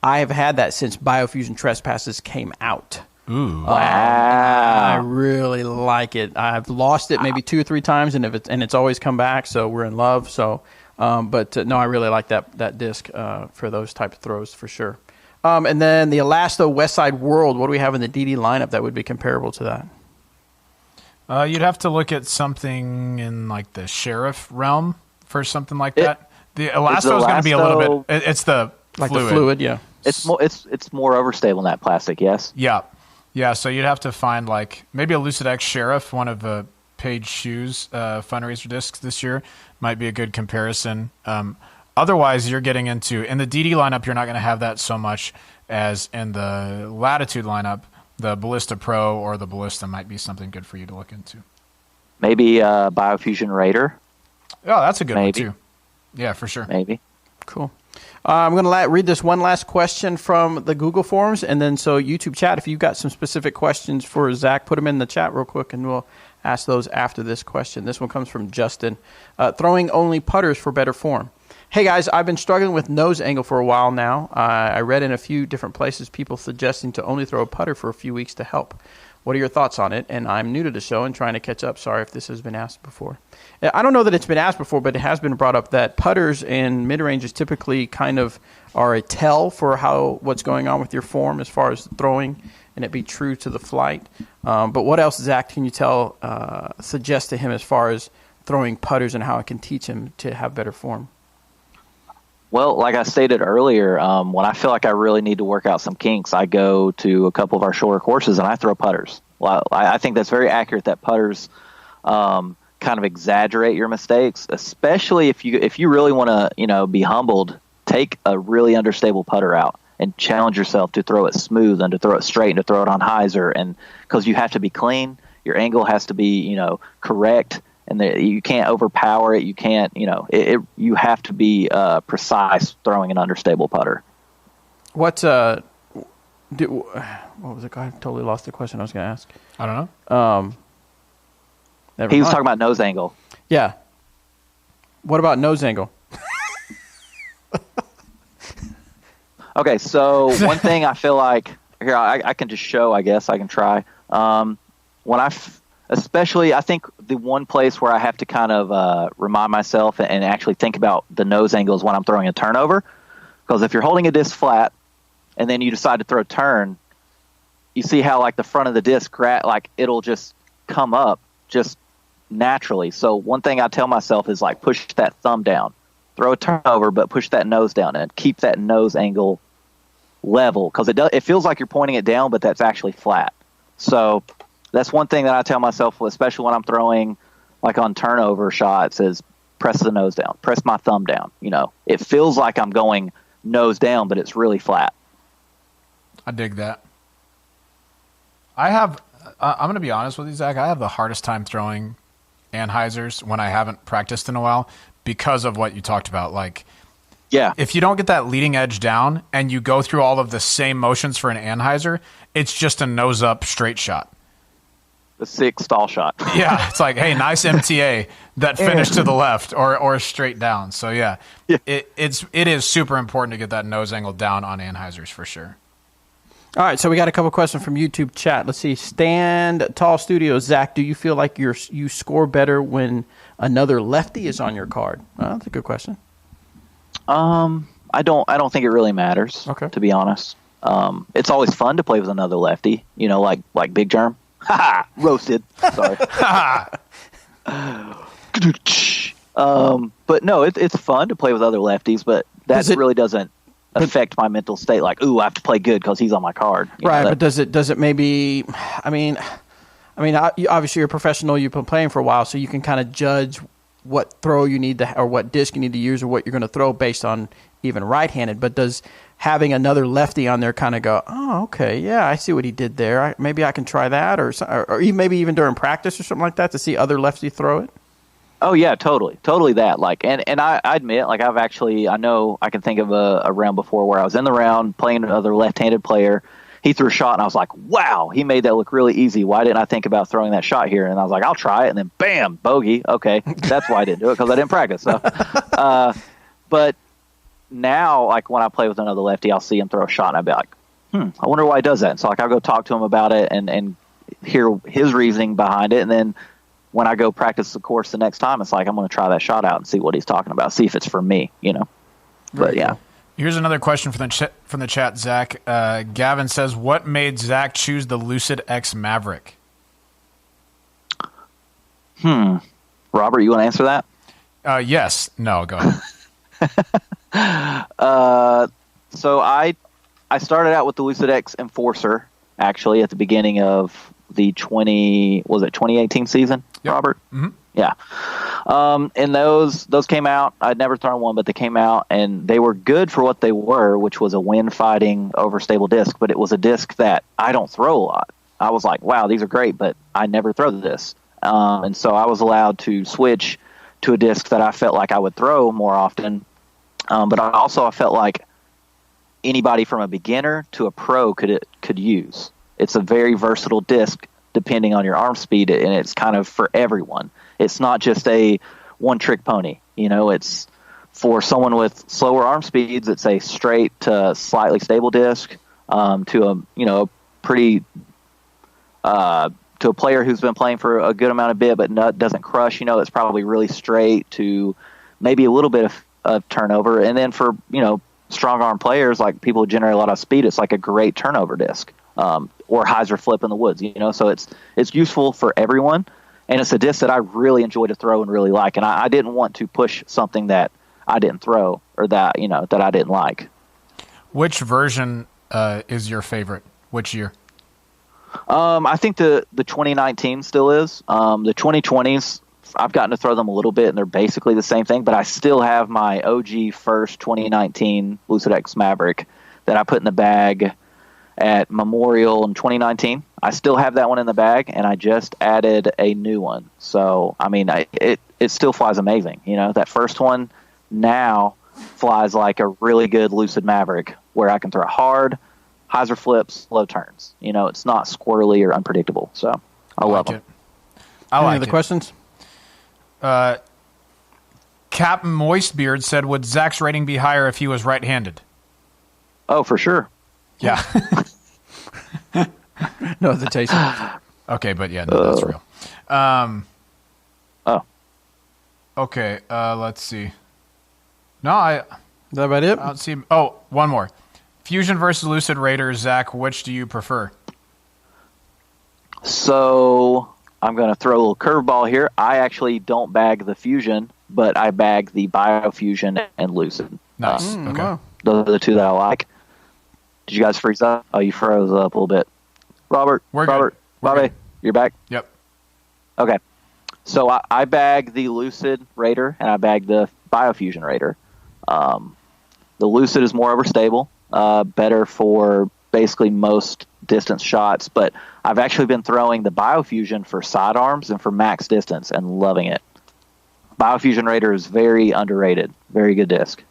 I have had that since Biofusion Trespasses came out. Ooh. I really like it. I've lost it maybe 2 or 3 times, and it's always come back. So we're in love. So, no, I really like that disc for those type of throws for sure. And then the Elasto Westside World. What do we have in the DD lineup that would be comparable to that? You'd have to look at something in like the Sheriff realm for something like that. The Elasto is going to be a little bit. It's the like fluid. the fluid, yeah. It's more overstable than that plastic. Yes. Yeah. So you'd have to find like maybe a Lucid X Sheriff, one of the Page Shoes fundraiser discs this year, might be a good comparison. Otherwise, you're getting into in the DD lineup, you're not going to have that so much as in the Latitude lineup. The Ballista Pro or the Ballista might be something good for you to look into. Maybe Biofusion Raider. Oh, that's a good one too. Yeah, for sure. Maybe. Cool. I'm going to read this one last question from the Google Forms, and then so YouTube chat, if you've got some specific questions for Zach, put them in the chat real quick, and we'll ask those after this question. This one comes from Justin. Throwing only putters for better form. Hey guys, I've been struggling with nose angle for a while now. I read in a few different places people suggesting to only throw a putter for a few weeks to help. What are your thoughts on it? And I'm new to the show and trying to catch up. Sorry if this has been asked before. I don't know that it's been asked before, but it has been brought up that putters and mid-ranges typically kind of are a tell for what's going on with your form as far as throwing, and it be true to the flight. But what else, Zach, can you suggest to him as far as throwing putters and how it can teach him to have better form? Well, like I stated earlier, when I feel like I really need to work out some kinks, I go to a couple of our shorter courses and I throw putters. Well, I think that's very accurate that putters kind of exaggerate your mistakes, especially if you really want to be humbled. Take a really understable putter out and challenge yourself to throw it smooth and to throw it straight and to throw it on hyzer, and because you have to be clean, your angle has to be correct. And you can't overpower it. You can't, you have to be precise throwing an understable putter. What was it? I totally lost the question I was going to ask. I don't know. He was talking about nose angle. Yeah. What about nose angle? Okay, so one thing I feel like, here, I can just show, I guess. I can try. Especially, I think the one place where I have to kind of remind myself and actually think about the nose angle is when I'm throwing a turnover. Because if you're holding a disc flat and then you decide to throw a turn, you see how like the front of the disc, like it'll just come up just naturally. So one thing I tell myself is like push that thumb down, throw a turnover, but push that nose down and keep that nose angle level. Because it feels like you're pointing it down, but that's actually flat. So that's one thing that I tell myself, especially when I'm throwing like on turnover shots, is press the nose down, press my thumb down. It feels like I'm going nose down, but it's really flat. I dig that. I'm going to be honest with you, Zach. I have the hardest time throwing anhyzers when I haven't practiced in a while because of what you talked about. Like, yeah, if you don't get that leading edge down and you go through all of the same motions for an anhyzer, it's just a nose up straight shot. The 6 stall shot. Yeah, it's like, hey, nice MTA that finished to the left or straight down. So yeah. It is super important to get that nose angle down on anhyzers for sure. All right, so we got a couple questions from YouTube chat. Let's see. Stand Tall Studios. Zach, do you feel like you score better when another lefty is on your card? Well, that's a good question. I don't think it really matters. Okay. To be honest, it's always fun to play with another lefty. Like Big Germ. Ha! Roasted. Sorry. But no, it's fun to play with other lefties, but that really doesn't affect my mental state. Like, ooh, I have to play good because he's on my card. Right, but does it maybe? I mean, obviously you're a professional. You've been playing for a while, so you can kind of judge what throw you need to, or what disc you need to use, or what you're going to throw based on even right-handed. But does having another lefty on there kind of go, oh, okay, yeah, I see what he did there. Maybe I can try that, or maybe even during practice or something like that to see other lefty throw it? Oh, yeah, totally that. Like, and I admit, like, I know I can think of a round before where I was in the round playing another left-handed player. He threw a shot, and I was like, wow, he made that look really easy. Why didn't I think about throwing that shot here? And I was like, I'll try it, and then bam, bogey. Okay, that's why I didn't do it, because I didn't practice. So, but now, like, when I play with another lefty, I'll see him throw a shot, and I'll be like, I wonder why he does that. And so like I'll go talk to him about it and hear his reasoning behind it. And then when I go practice the course the next time, it's like I'm going to try that shot out and see what he's talking about, see if it's for me, But yeah. Here's another question from the chat, Zach. Gavin says, what made Zach choose the Lucid X Maverick? Robert, you want to answer that? Yes. No, go ahead. So I started out with the Lucid X Enforcer, actually, at the beginning of the 2018 season, yep. Robert? Mm-hmm. Yeah. And those came out. I'd never thrown one, but they came out, and they were good for what they were, which was a wind-fighting, overstable disc, but it was a disc that I don't throw a lot. I was like, wow, these are great, but I never throw this. And so I was allowed to switch to a disc that I felt like I would throw more often. But I felt like anybody from a beginner to a pro could use. It's a very versatile disc depending on your arm speed, and it's kind of for everyone. It's not just a one-trick pony. It's for someone with slower arm speeds. It's a straight to slightly stable disc to a pretty to a player who's been playing for a good amount of bit but doesn't crush. It's probably really straight to maybe a little bit of turnover. And then for strong arm players, like people who generate a lot of speed, it's like a great turnover disc or hyzer flip in the woods. So it's useful for everyone. And it's a disc that I really enjoy to throw and really like. And I didn't want to push something that I didn't throw or that, that I didn't like. Which version is your favorite? Which year? I think the 2019 still is. The 2020s, I've gotten to throw them a little bit, and they're basically the same thing. But I still have my OG first 2019 Lucid X Maverick that I put in the bag at Memorial in 2019. I still have that one in the bag, and I just added a new one. So, I mean, it still flies amazing. That first one now flies like a really good Lucid Maverick where I can throw it hard, hyzer flips, low turns. It's not squirrely or unpredictable. So, I love them. Any other questions? Captain Moistbeard said, would Zach's rating be higher if he was right-handed? Oh, for sure. Yeah. No hesitation. Okay, but yeah, no, that's real. Okay, let's see. No, Is that about it? I don't see. Oh, one more. Fusion versus Lucid Raider, Zach, which do you prefer? So I'm going to throw a little curveball here. I actually don't bag the Fusion, but I bag the Biofusion and Lucid. Nice. Okay. Wow. Those are the two that I like. Did you guys freeze up? Oh, you froze up a little bit. Robert, Bobby, you're back? Yep. Okay. So I bag the Lucid Raider, and I bag the Biofusion Raider. The Lucid is more overstable, better for basically most distance shots, but I've actually been throwing the Biofusion for sidearms and for max distance and loving it. Biofusion Raider is very underrated. Very good disc.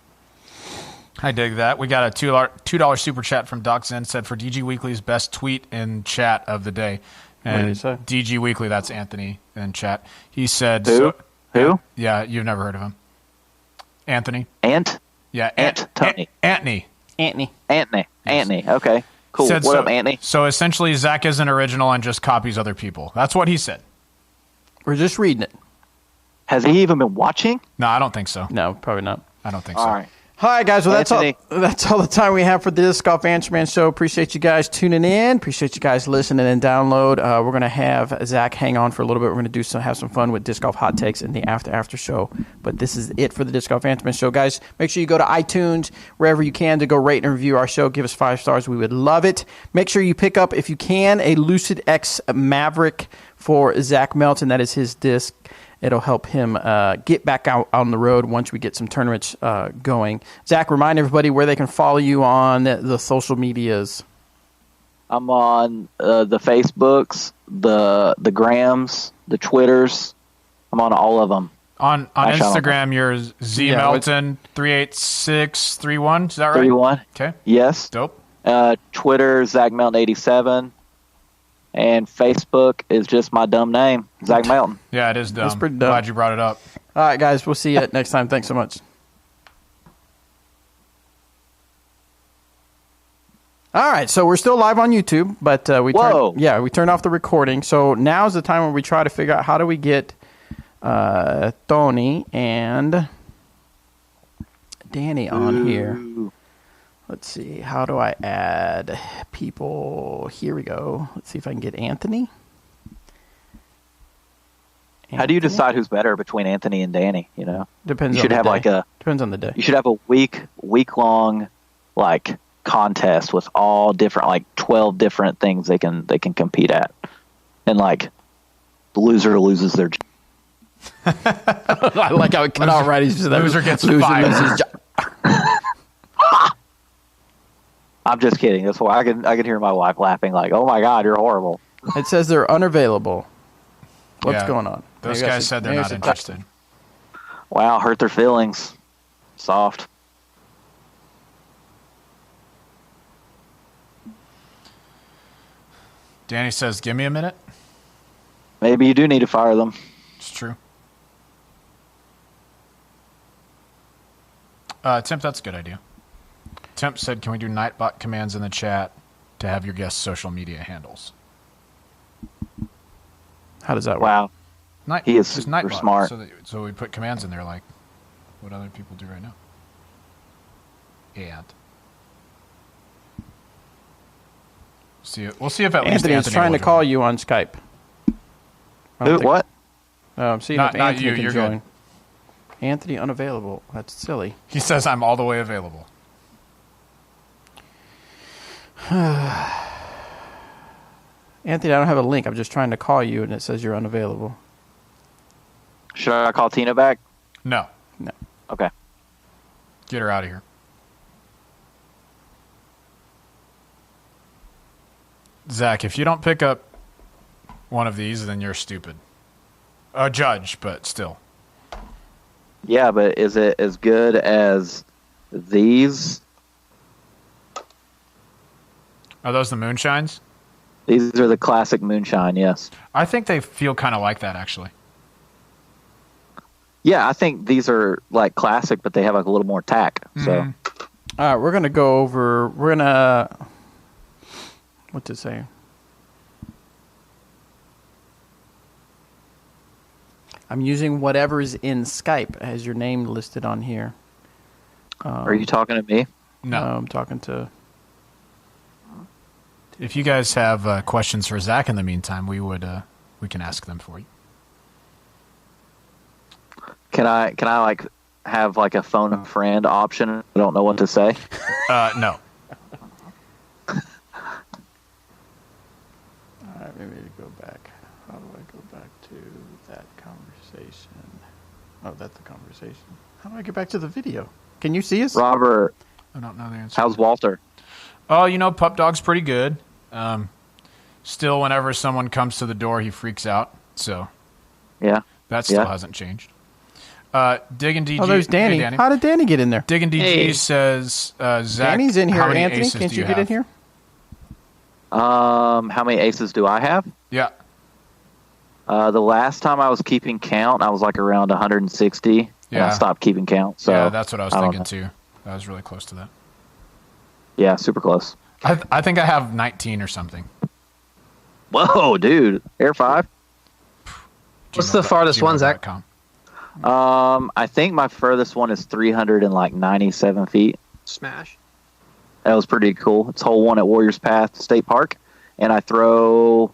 I dig that. We got a $2 super chat from Doc Zen, said for DG Weekly's best tweet in chat of the day. And what did he say? DG Weekly, that's Anthony in chat. He said... Who? Who? Yeah, you've never heard of him. Anthony. Yeah, Tony. Anthony. Okay, cool. What up, Anthony? So essentially, Zach isn't original and just copies other people. That's what he said. We're just reading it. Has he even been watching? No, I don't think so. No, probably not. I don't think so. All right. All right, guys. Well, that's all the time we have for the Disc Golf Answer Man Show. Appreciate you guys tuning in. Appreciate you guys listening and download. We're going to have Zach hang on for a little bit. We're going to have some fun with Disc Golf Hot Takes in the after show. But this is it for the Disc Golf Answer Man Show. Guys, make sure you go to iTunes, wherever you can, to go rate and review our show. Give us 5 stars. We would love it. Make sure you pick up, if you can, a Lucid X Maverick for Zach Melton. That is his disc. It'll help him get back out on the road once we get some tournaments going. Zach, remind everybody where they can follow you on the social medias. I'm on the Facebooks, the Grams, the Twitters. I'm on all of them. On Instagram, you're zmelton38631. Is that right? 31. Okay. Yes. Dope. Twitter, Zach Melton 87. And Facebook is just my dumb name, Zach Melton. Yeah, it is dumb. That's pretty dumb. Glad you brought it up. All right, guys. We'll see you next time. Thanks so much. All right, so we're still live on YouTube, but we turned off the recording. So now's the time when we try to figure out how do we get Tony and Danny on here. Let's see. How do I add people? Here we go. Let's see if I can get Anthony. How do you decide who's better between Anthony and Danny? You know, depends. You should have depends on the day. You should have a week long contest with all different 12 different things they can compete at, and the loser loses their. I like how it cut out right. He's loser gets fired. I'm just kidding. That's why I can hear my wife laughing oh my God, you're horrible. It says they're unavailable. What's going on? Those guys said they're not interested. Wow, hurt their feelings. Soft. Danny says, give me a minute. Maybe you do need to fire them. It's true. Temp, that's a good idea. Temp said, can we do Nightbot commands in the chat to have your guests' social media handles? How does that work? Wow. He is super Nightbot, smart. So we put commands in there like what other people do right now. And we'll see if at least Anthony's trying to call you on Skype. What? I'm seeing if Anthony can you're join. Good. Anthony unavailable. That's silly. He says I'm all the way available. Anthony, I don't have a link. I'm just trying to call you, and it says you're unavailable. Should I call Tina back? No. Okay. Get her out of here. Zach, if you don't pick up one of these, then you're stupid. A judge, but still. Yeah, but is it as good as these? Are those the moonshines? These are the classic moonshine, yes. I think they feel kind of like that, actually. Yeah, I think these are classic, but they have a little more tack. So, all right, we're gonna go over. We're gonna. What to say? I'm using whatever's in Skype as your name listed on here. are you talking to me? No, I'm talking to. If you guys have questions for Zach in the meantime, we can ask them for you. Can I have a phone a friend option? I don't know what to say. No. All right, maybe to go back. How do I go back to that conversation? Oh, that's the conversation. How do I get back to the video? Can you see us? Robert, I don't know the answer. how's Walter? Oh, Pup Dog's pretty good. Still, whenever someone comes to the door, he freaks out. So, yeah, that still hasn't changed. Diggin' DG. Oh, there's Danny. Hey, Danny. How did Danny get in there? Diggin' DG says, Zach. Danny's in here. How many Anthony, aces can't do you get have? in here? How many aces do I have? Yeah. The last time I was keeping count, I was around 160. And I stopped keeping count. So yeah, that's what I was thinking too. I was really close to that. Yeah, super close. I think I have 19 or something. Whoa, dude! Air 5. What's the farthest one, Zach? I think my furthest one is 397 feet. Smash. That was pretty cool. It's hole 1 at Warriors Path State Park, and I throw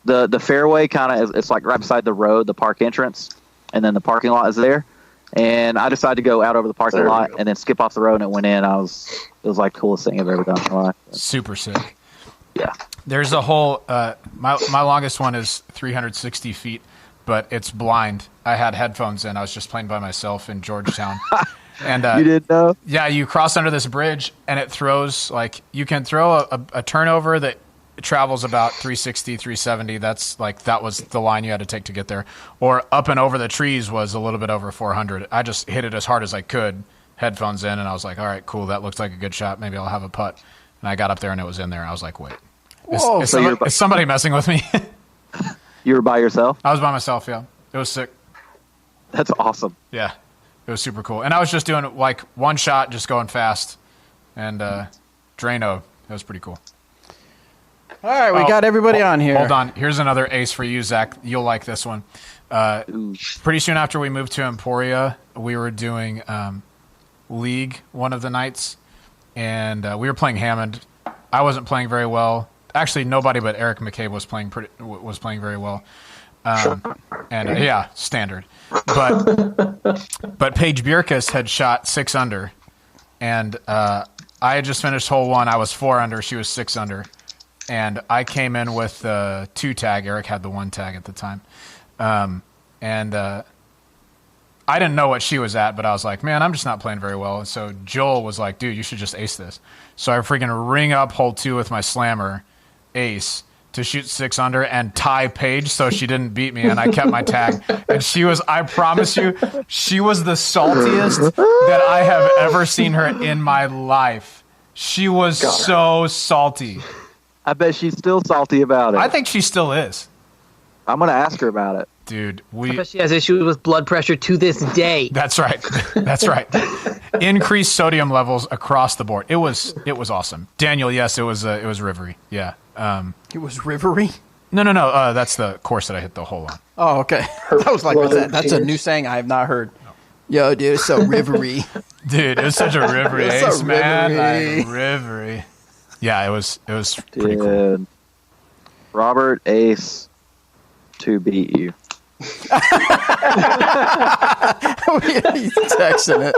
the fairway kind of. It's right beside the road, the park entrance, and then the parking lot is there. And I decided to go out over the parking lot and then skip off the road, and it went in. It was the coolest thing I've ever done in my life. Super sick. Yeah. There's a hole. My longest one is 360 feet, but it's blind. I had headphones in. I was just playing by myself in Georgetown. And you didn't know? Yeah, you cross under this bridge, and it throws you can throw a turnover that travels about 360, 370. That was the line you had to take to get there. Or up and over the trees was a little bit over 400. I just hit it as hard as I could, headphones in, and I was like, all right, cool, that looks like a good shot. Maybe I'll have a putt. And I got up there, and it was in there. I was like, wait, is somebody messing with me? You were by yourself? I was by myself, yeah. It was sick. That's awesome. Yeah, it was super cool. And I was just doing one shot, just going fast, and Drano. That was pretty cool. All right, we got everybody on here. Hold on. Here's another ace for you, Zach. You'll like this one. Pretty soon after we moved to Emporia, we were doing League one of the nights, and we were playing Hammond. I wasn't playing very well. Actually, nobody but Eric McCabe was playing very well. And standard. But Paige Bierkus had shot 6 under, and I had just finished hole 1. I was 4 under. She was 6 under. And I came in with the 2 tag. Eric had the 1 tag at the time. And I didn't know what she was at, but I was like, man, I'm just not playing very well. And so Joel was like, dude, you should just ace this. So I freaking ring up hole 2 with my slammer, ace, to shoot 6 under and tie Paige so she didn't beat me. And I kept my tag. And she was, I promise you, she was the saltiest that I have ever seen her in my life. She was so salty. I bet she's still salty about it. I think she still is. I'm going to ask her about it. Dude, I bet she has issues with blood pressure to this day. That's right. That's right. Increased sodium levels across the board. It was awesome. Daniel, yes, it was Rivery. Yeah. It was Rivery? No. That's the course that I hit the hole on. Oh, okay. I was like, that's a new saying I have not heard. Yo, dude, it's so Rivery. Dude, it was such a Rivery It's ace, a man. Rivery. Like, Rivery. Yeah, it was pretty cool. Robert ace to beat you. He's texting it.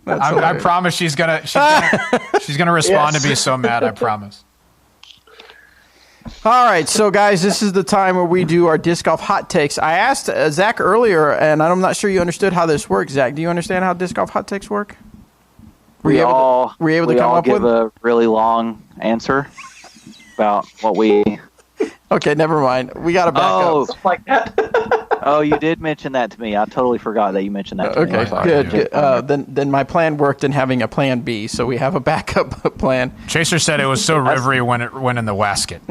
I promise she's gonna respond to be so mad. I promise. All right, so guys, this is the time where we do our disc golf hot takes. I asked Zach earlier, and I'm not sure you understood how this works. Zach, do you understand how disc golf hot takes work? Were you able to come up with a really long answer about what we? Okay, never mind. We got to back up. Like that. Oh, you did mention that to me. I totally forgot that you mentioned that to me. Okay, good. Then my plan worked in having a plan B, so we have a backup plan. Chaser said it was so Rivery when it went in the wasket.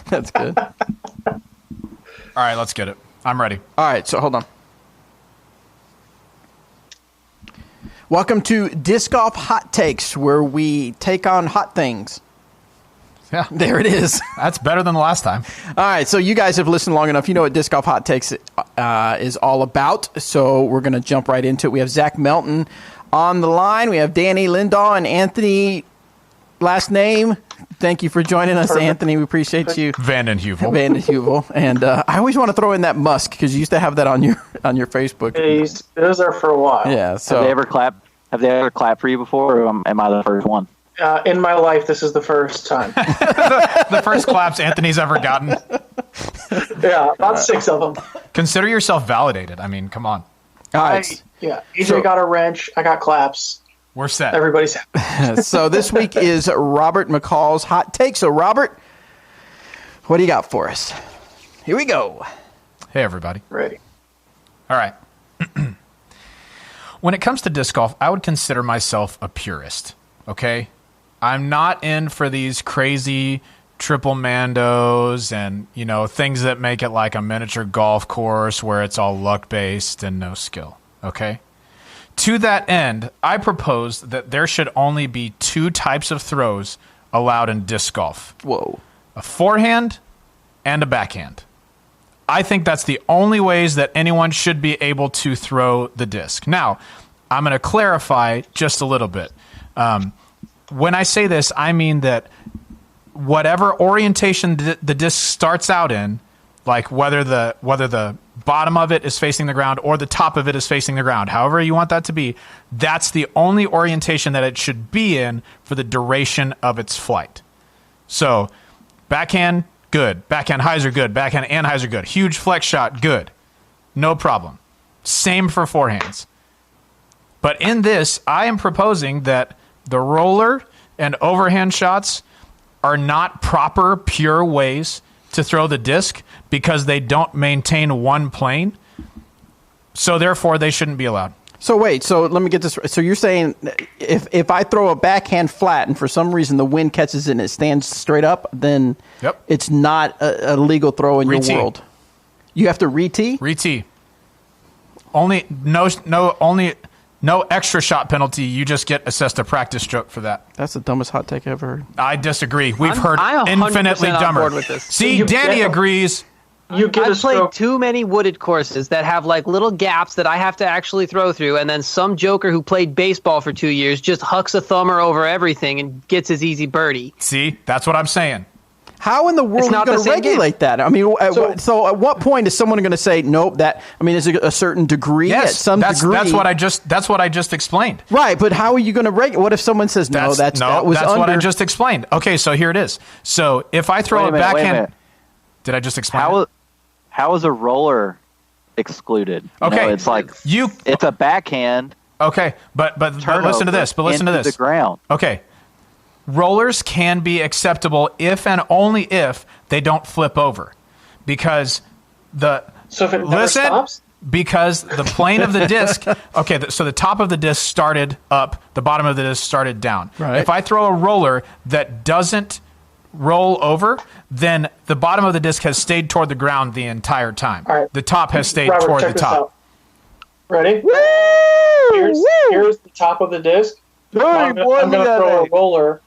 That's good. All right, let's get it. I'm ready. All right, so hold on. Welcome to Disc Golf Hot Takes, where we take on hot things. Yeah. There it is. That's better than the last time. All right, so you guys have listened long enough. You know what Disc Golf Hot Takes is all about, so we're going to jump right into it. We have Zach Melton on the line. We have Danny Lindahl and Anthony, last name. Thank you for joining us, Anthony. We appreciate you. Vandenheuvel. And I always want to throw in that Musk, because you used to have that on your Facebook. Those are for a while. Yeah. So Have they ever clapped for you before, or am I the first one? In my life, this is the first time. The first claps Anthony's ever gotten. Yeah, about 6 of them. Consider yourself validated. I mean, come on. all right. AJ got a wrench. I got claps. We're set. Everybody's happy. So this week is Robert McCall's Hot Take. So, Robert, what do you got for us? Here we go. Hey, everybody. Ready. All right. When it comes to disc golf, I would consider myself a purist, okay? I'm not in for these crazy triple mandos and, things that make it like a miniature golf course where it's all luck-based and no skill, okay? To that end, I propose that there should only be 2 types of throws allowed in disc golf. Whoa. A forehand and a backhand. I think that's the only ways that anyone should be able to throw the disc. Now, I'm going to clarify just a little bit. When I say this, I mean that whatever orientation the disc starts out in, like whether the bottom of it is facing the ground or the top of it is facing the ground, however you want that to be, that's the only orientation that it should be in for the duration of its flight. So, backhand, good. Backhand hyzer, good. Backhand anhyzer, good. Huge flex shot, good. No problem. Same for forehands. But in this, I am proposing that the roller and overhand shots are not proper, pure ways to throw the disc because they don't maintain one plane. So therefore, they shouldn't be allowed. So wait, so let me get this. So you're saying if I throw a backhand flat and for some reason the wind catches it and it stands straight up, then it's not a legal throw in your world. You have to re-tee? Re-tee. Only No extra shot penalty. You just get assessed a practice stroke for that. That's the dumbest hot take I've ever heard. I disagree. We've heard I'm 100% infinitely on dumber. board with this. See, Danny agrees. You get a I've played stroke. too many wooded courses that have like little gaps that I have to actually throw through, and then some joker who played baseball for 2 years just hucks a thumber over everything and gets his easy birdie. See, that's what I'm saying. How in the world are you not the going to same regulate that? I mean, so at what point is someone going to say nope? Is it a certain degree? At some degree, that's what I just explained. Right, but how are you going to regulate? What if someone says no? That's what I just explained. Okay, so here it is. So if I throw a backhand, did I just explain? How is a roller excluded? Okay, it's like it's a backhand. Okay, but listen to this. The ground. Okay. Rollers can be acceptable if and only if they don't flip over, because So if it never stops? because the plane of the disc. Okay, so the top of the disc started up, the bottom of the disc started down. Right. If I throw a roller that doesn't roll over, then the bottom of the disc has stayed toward the ground the entire time. All right. The top has stayed Robert, toward check the this top. out. Ready? Here's the top of the disc. I'm going to throw a roller.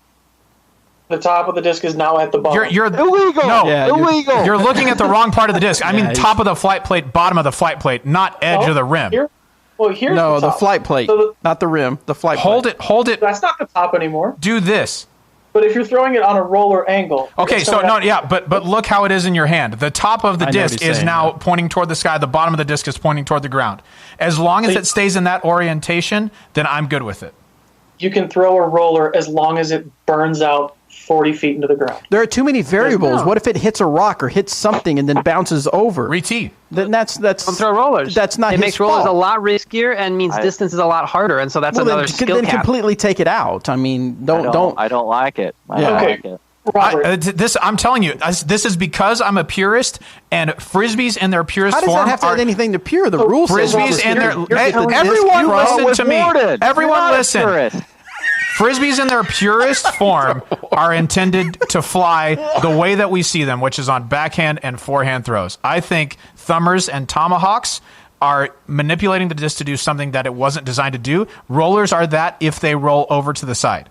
The top of the disc is now at the bottom. You're illegal. No, Illegal. You're looking at the wrong part of the disc. I mean, top of the flight plate, bottom of the flight plate, not edge of the rim. Here's no, the the top. flight plate, So not the rim. The flight Hold plate. it. That's not the top anymore. Do this. But if you're throwing it on a roller angle. Okay, it's so coming no, out- yeah, but look how it is in your hand. The top of the I know what disc he's is saying, now yeah. pointing toward the sky. The bottom of the disc is pointing toward the ground. As long as it stays in that orientation, then I'm good with it. You can throw a roller as long as it burns out 40 feet into the ground. There are too many variables. no- What if it hits a rock or hits something and then bounces over? Re-tee. Then that's Don't throw rollers. That's not It his makes rollers fault. a lot riskier and means distance is a lot harder, and so that's Well, another then, skill then cap. completely take it out. I mean, don't. I don't like it. I Yeah. don't Okay. like it. Robert, I'm telling you, this is because I'm a purist, and frisbees in their purest How does form that have to are have anything to pure? The rules say frisbees Robert, in their. you're Hey, telling everyone this- listen to me. Warden. Everyone You're not a listen. purist. Frisbees in their purest form are intended to fly the way that we see them, which is on backhand and forehand throws. I think thumbers and tomahawks are manipulating the disc to do something that it wasn't designed to do. Rollers are that if they roll over to the side.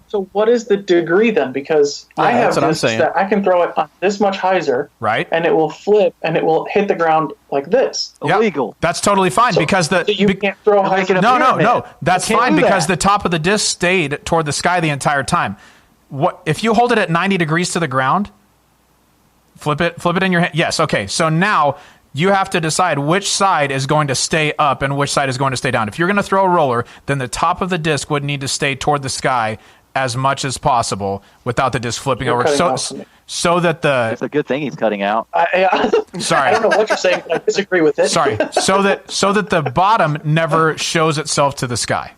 so what is the degree then? Because I have that's what I'm this saying. that I can throw it on this much hyzer, Right. and it will flip and it will hit the ground like this. Yep. Illegal. That's totally fine because So you can't throw a hyzer. No. That's You can't fine do because that. the top of the disc stayed toward the sky the entire time. What if you hold it at 90 degrees to the ground? Flip it in your hand. Yes. Okay. So now you have to decide which side is going to stay up and which side is going to stay down. If you're going to throw a roller, then the top of the disc would need to stay toward the sky as much as possible without the disc flipping You're over. cutting So off for me. so that the It's a good thing he's cutting out. sorry. I don't know what you're saying, but I disagree with it. Sorry. So that the bottom never shows itself to the sky.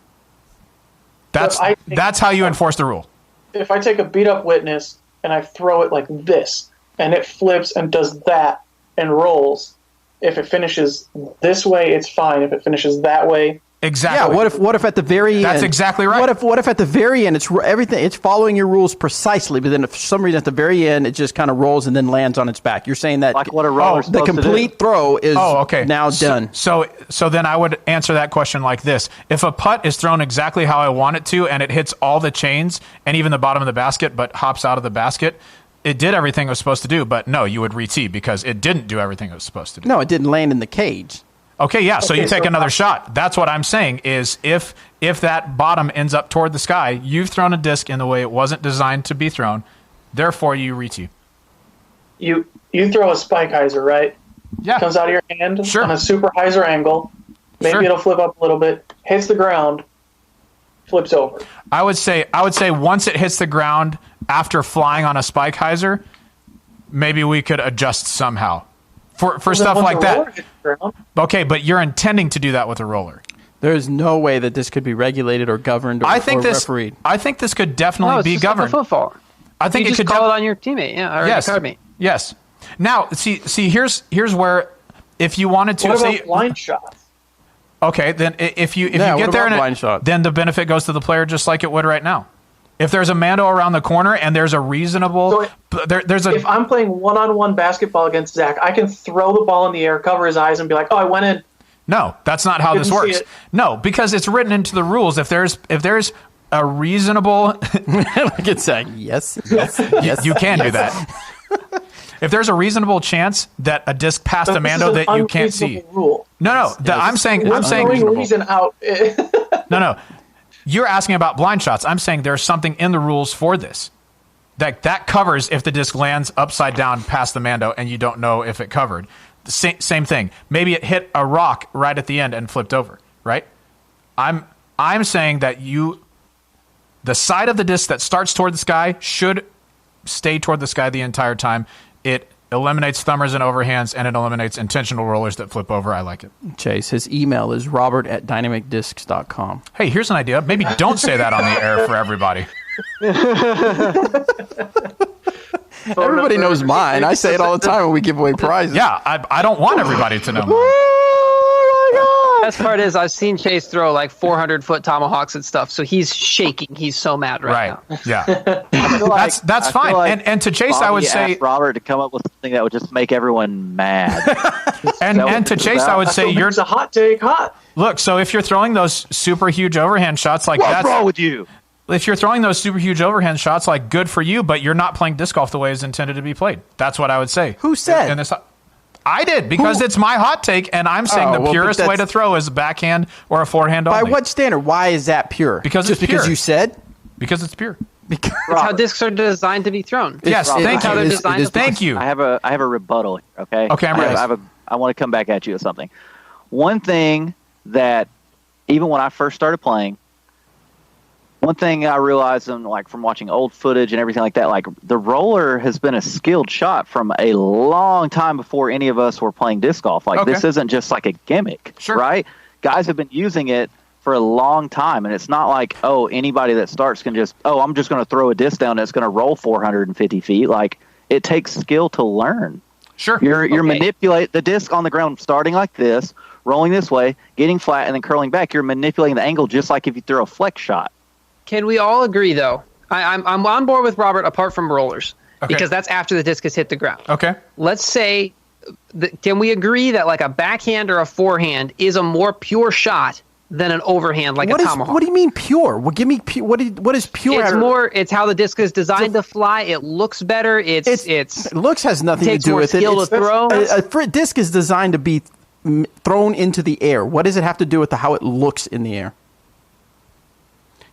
That's But I think- that's how you enforce the rule. If I take a beat up witness and I throw it like this, and it flips and does that and rolls, if it finishes this way, it's fine. If it finishes that way, Exactly. Yeah. What if at the very end? That's exactly right. What if at the very end it's everything? It's following your rules precisely, but then if for some reason at the very end it just kind of rolls and then lands on its back. You're saying that Like what a roller's the supposed to do. complete throw is okay. now done. So then I would answer that question like this: if a putt is thrown exactly how I want it to, and it hits all the chains and even the bottom of the basket, but hops out of the basket, it did everything it was supposed to do. But no, you would re-tee because it didn't do everything it was supposed to do. No, it didn't land in the cage. Okay, yeah. So you Okay, take so- another shot. That's what I'm saying is if that bottom ends up toward the sky, you've thrown a disc in the way it wasn't designed to be thrown. Therefore, you re-tee. you throw a spike hyzer, right? Yeah. Comes out of your hand Sure. on a super hyzer angle. Maybe Sure. it'll flip up a little bit, hits the ground, flips over. I would say once it hits the ground after flying on a spike hyzer, maybe we could adjust somehow for Then stuff once like the roller that. hits the ground, Okay, but you're intending to do that with a roller. There's no way that this could be regulated or governed or, I think or this. refereed. I think this could definitely No, it's be just like a governed. football. I think You it just could call it on your teammate, yeah, or yes, your card mate. yes. Now, see, here's where if you wanted to what say about blind shots? okay, then if you Yeah, what get there about and blind shot? then the benefit goes to the player just like it would right now. If there's a Mando around the corner and there's a reasonable, there's a If I'm playing one-on-one basketball against Zach, I can throw the ball in the air, cover his eyes, and be like, "Oh, I went in." No, that's not how this Couldn't see works. it. No, because it's written into the rules. If there's a reasonable, Look at Zach. Yes. you can do that. If there's a reasonable chance that a disc passed a Mando that you can't see. Rule. No. I'm saying Throwing reason out. No. You're asking about blind shots. I'm saying there's something in the rules for this. That covers if the disc lands upside down past the Mando and you don't know if it covered. The same thing. Maybe it hit a rock right at the end and flipped over, right? I'm saying that the side of the disc that starts toward the sky should stay toward the sky the entire time. It eliminates thumbers and overhands, and it eliminates intentional rollers that flip over. I like it. Chase, his email is robert@dynamicdiscs.com. Hey, here's an idea. Maybe don't say that on the air for everybody. Everybody knows mine. I say it all the time when we give away prizes. Yeah, I don't want everybody to know mine. Best part is I've seen Chase throw like 400-foot tomahawks and stuff, so he's shaking. He's so mad right now. Yeah. I That's feel fine. like And to Chase, I would say, asked Robert to come up with something that would just make everyone mad. and to Chase, I would say It's a hot take. look. So if you're throwing those super huge overhand shots like What's that, wrong with you? if you're throwing those super huge overhand shots, like good for you, but you're not playing disc golf the way it's intended to be played. That's what I would say. Who said? In this, I did, because it's my hot take, and I'm saying the but purest way that's- to throw is a backhand or a forehand By only. what standard? Why is that pure? Because Just it's because pure. you said? Because it's pure. Because That's how discs are designed to be thrown. Yes, Robert, thank How they're you. designed to Thank you. I have a rebuttal here, okay? Okay, I'm ready. I want to come back at you with something. One thing that, even when I first started playing, one thing I realized from watching old footage and everything like that, like the roller has been a skilled shot from a long time before any of us were playing disc golf. Like Okay. this isn't just like a gimmick, Sure. right? Guys have been using it for a long time, and it's not like, oh, anybody that starts can just, oh, I'm just going to throw a disc down and it's going to roll 450 feet. Like it takes skill to learn. Sure. You're manipulate the disc on the ground, starting like this, rolling this way, getting flat, and then curling back. You're manipulating the angle just like if you throw a flex shot. Can we all agree, though? I'm on board with Robert apart from rollers, Okay. because that's after the disc has hit the ground. Okay. Let's say, can we agree that like a backhand or a forehand is a more pure shot than an overhand like a tomahawk? What do you mean pure? Well, give me pure. What is pure? It's more. It's how the disc is designed to fly. It looks better. It's looks has nothing to takes do more with it. skill to throw. A disc is designed to be thrown into the air. What does it have to do with how it looks in the air?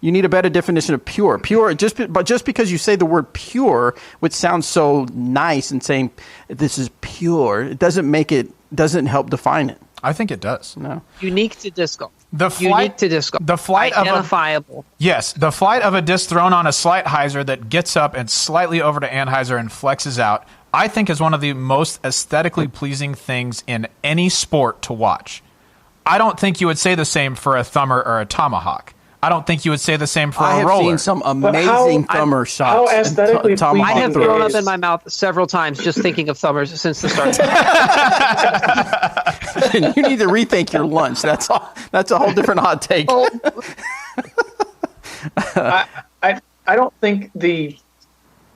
You need a better definition of pure. Pure, just because you say the word pure, which sounds so nice, and saying this is pure, it doesn't help define it. I think it does. No. unique to disc golf. The Unique to disc golf. The flight of identifiable. Yes, the flight of a disc thrown on a slight hyzer that gets up and slightly over to anhyzer and flexes out, I think is one of the most aesthetically pleasing things in any sport to watch. I don't think you would say the same for a thumber or a tomahawk. I don't think you would say the same for I a have roller. seen some amazing thumber shots. how aesthetically and tomahawk I have throws. thrown up in my mouth several times just thinking of thumbers since the start. You need to rethink your lunch. That's all. That's a whole different hot take. I don't think the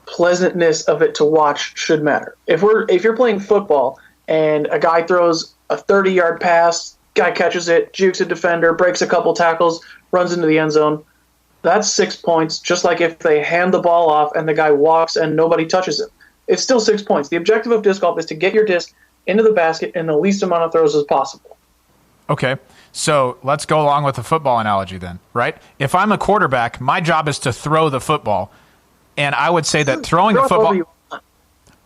pleasantness of it to watch should matter. If you're playing football and a guy throws a 30-yard pass, guy catches it, jukes a defender, breaks a couple tackles, runs into the end zone, that's 6 points. Just like if they hand the ball off and the guy walks and nobody touches him, it's still 6 points. The objective of disc golf is to get your disc into the basket in the least amount of throws as possible. Okay, so let's go along with the football analogy then, right? If I'm a quarterback, my job is to throw the football, and I would say that throwing the football.